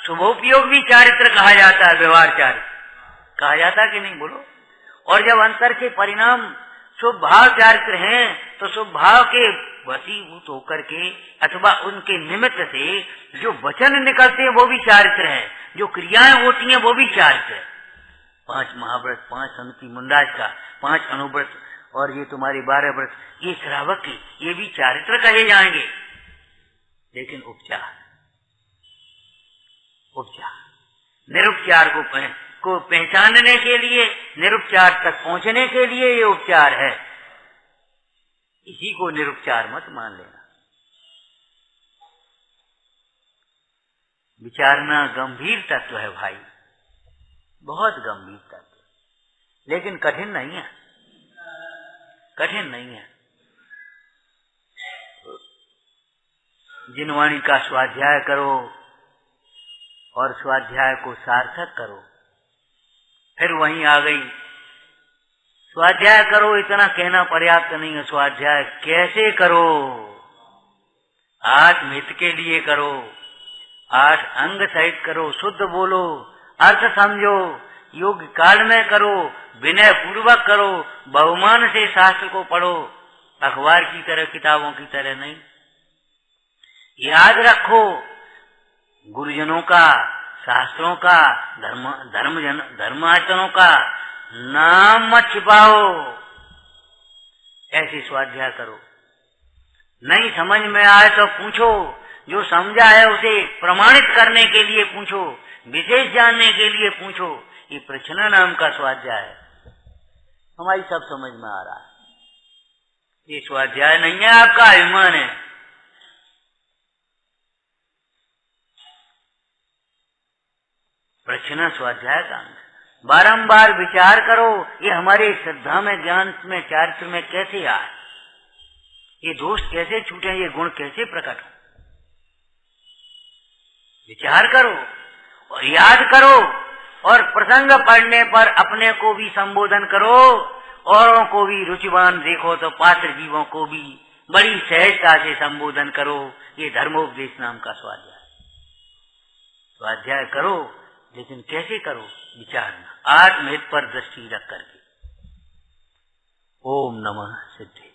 शुभोपयोग भी चारित्र कहा जाता है, व्यवहार चारित्र कहा जाता है कि नहीं बोलो। और जब अंतर के परिणाम शुभ भाव चारित्र हैं तो शुभ भाव के वशीभूत होकर के अथवा उनके निमित्त से जो वचन निकलते हैं वो भी चारित्र है, जो क्रियाएं होती हैं वो भी चारित्र है। 5 महाव्रत, 5 समिति मुंडाज का, 5 अनुव्रत और ये तुम्हारे 12 व्रत, ये श्रावक के, ये भी चारित्र कहे जाएंगे। लेकिन उपचार निरुपचार को पहचानने के लिए, निरुपचार तक पहुंचने के लिए ये उपचार है। इसी को निरुपचार मत मान लेना। विचारना गंभीर तत्व है भाई, बहुत गंभीर तत्व, लेकिन कठिन नहीं है, कठिन नहीं है। जिनवाणी का स्वाध्याय करो और स्वाध्याय को सार्थक करो। फिर वहीं आ गई, स्वाध्याय करो इतना कहना पर्याप्त नहीं है, स्वाध्याय कैसे करो? आत्महित के लिए करो, 8 अंग सहित करो, शुद्ध बोलो, अर्थ समझो, योग्य काल में करो, विनय पूर्वक करो, बहुमान से शास्त्र को पढ़ो, अखबार की तरह किताबों की तरह नहीं। याद रखो, गुरुजनों का, शास्त्रों का, धर्माचरणों का नाम मत छिपाओ, ऐसे स्वाध्याय करो। नहीं समझ में आए तो पूछो, जो समझा है उसे प्रमाणित करने के लिए पूछो, विशेष जानने के लिए पूछो। ये प्रश्न नाम का स्वाध्याय है, हमारी सब समझ में आ रहा है। ये स्वाध्याय नहीं है, आपका अभिमान है। प्रश्न स्वाध्याय का बारंबार विचार करो, ये हमारे श्रद्धा में, ज्ञान में, चारित्र में कैसे आए, ये दोष कैसे छूटे, ये गुण कैसे प्रकट हो। विचार करो और याद करो, और प्रसंग पढ़ने पर अपने को भी संबोधन करो, औरों को भी रुचिवान देखो तो पात्र जीवों को भी बड़ी सहजता से संबोधन करो। ये धर्मोपदेश नाम का स्वाध्याय करो, लेकिन कैसे करो? विचारना, आत्महित पर दृष्टि रख करके। ओम नमः सिद्धि।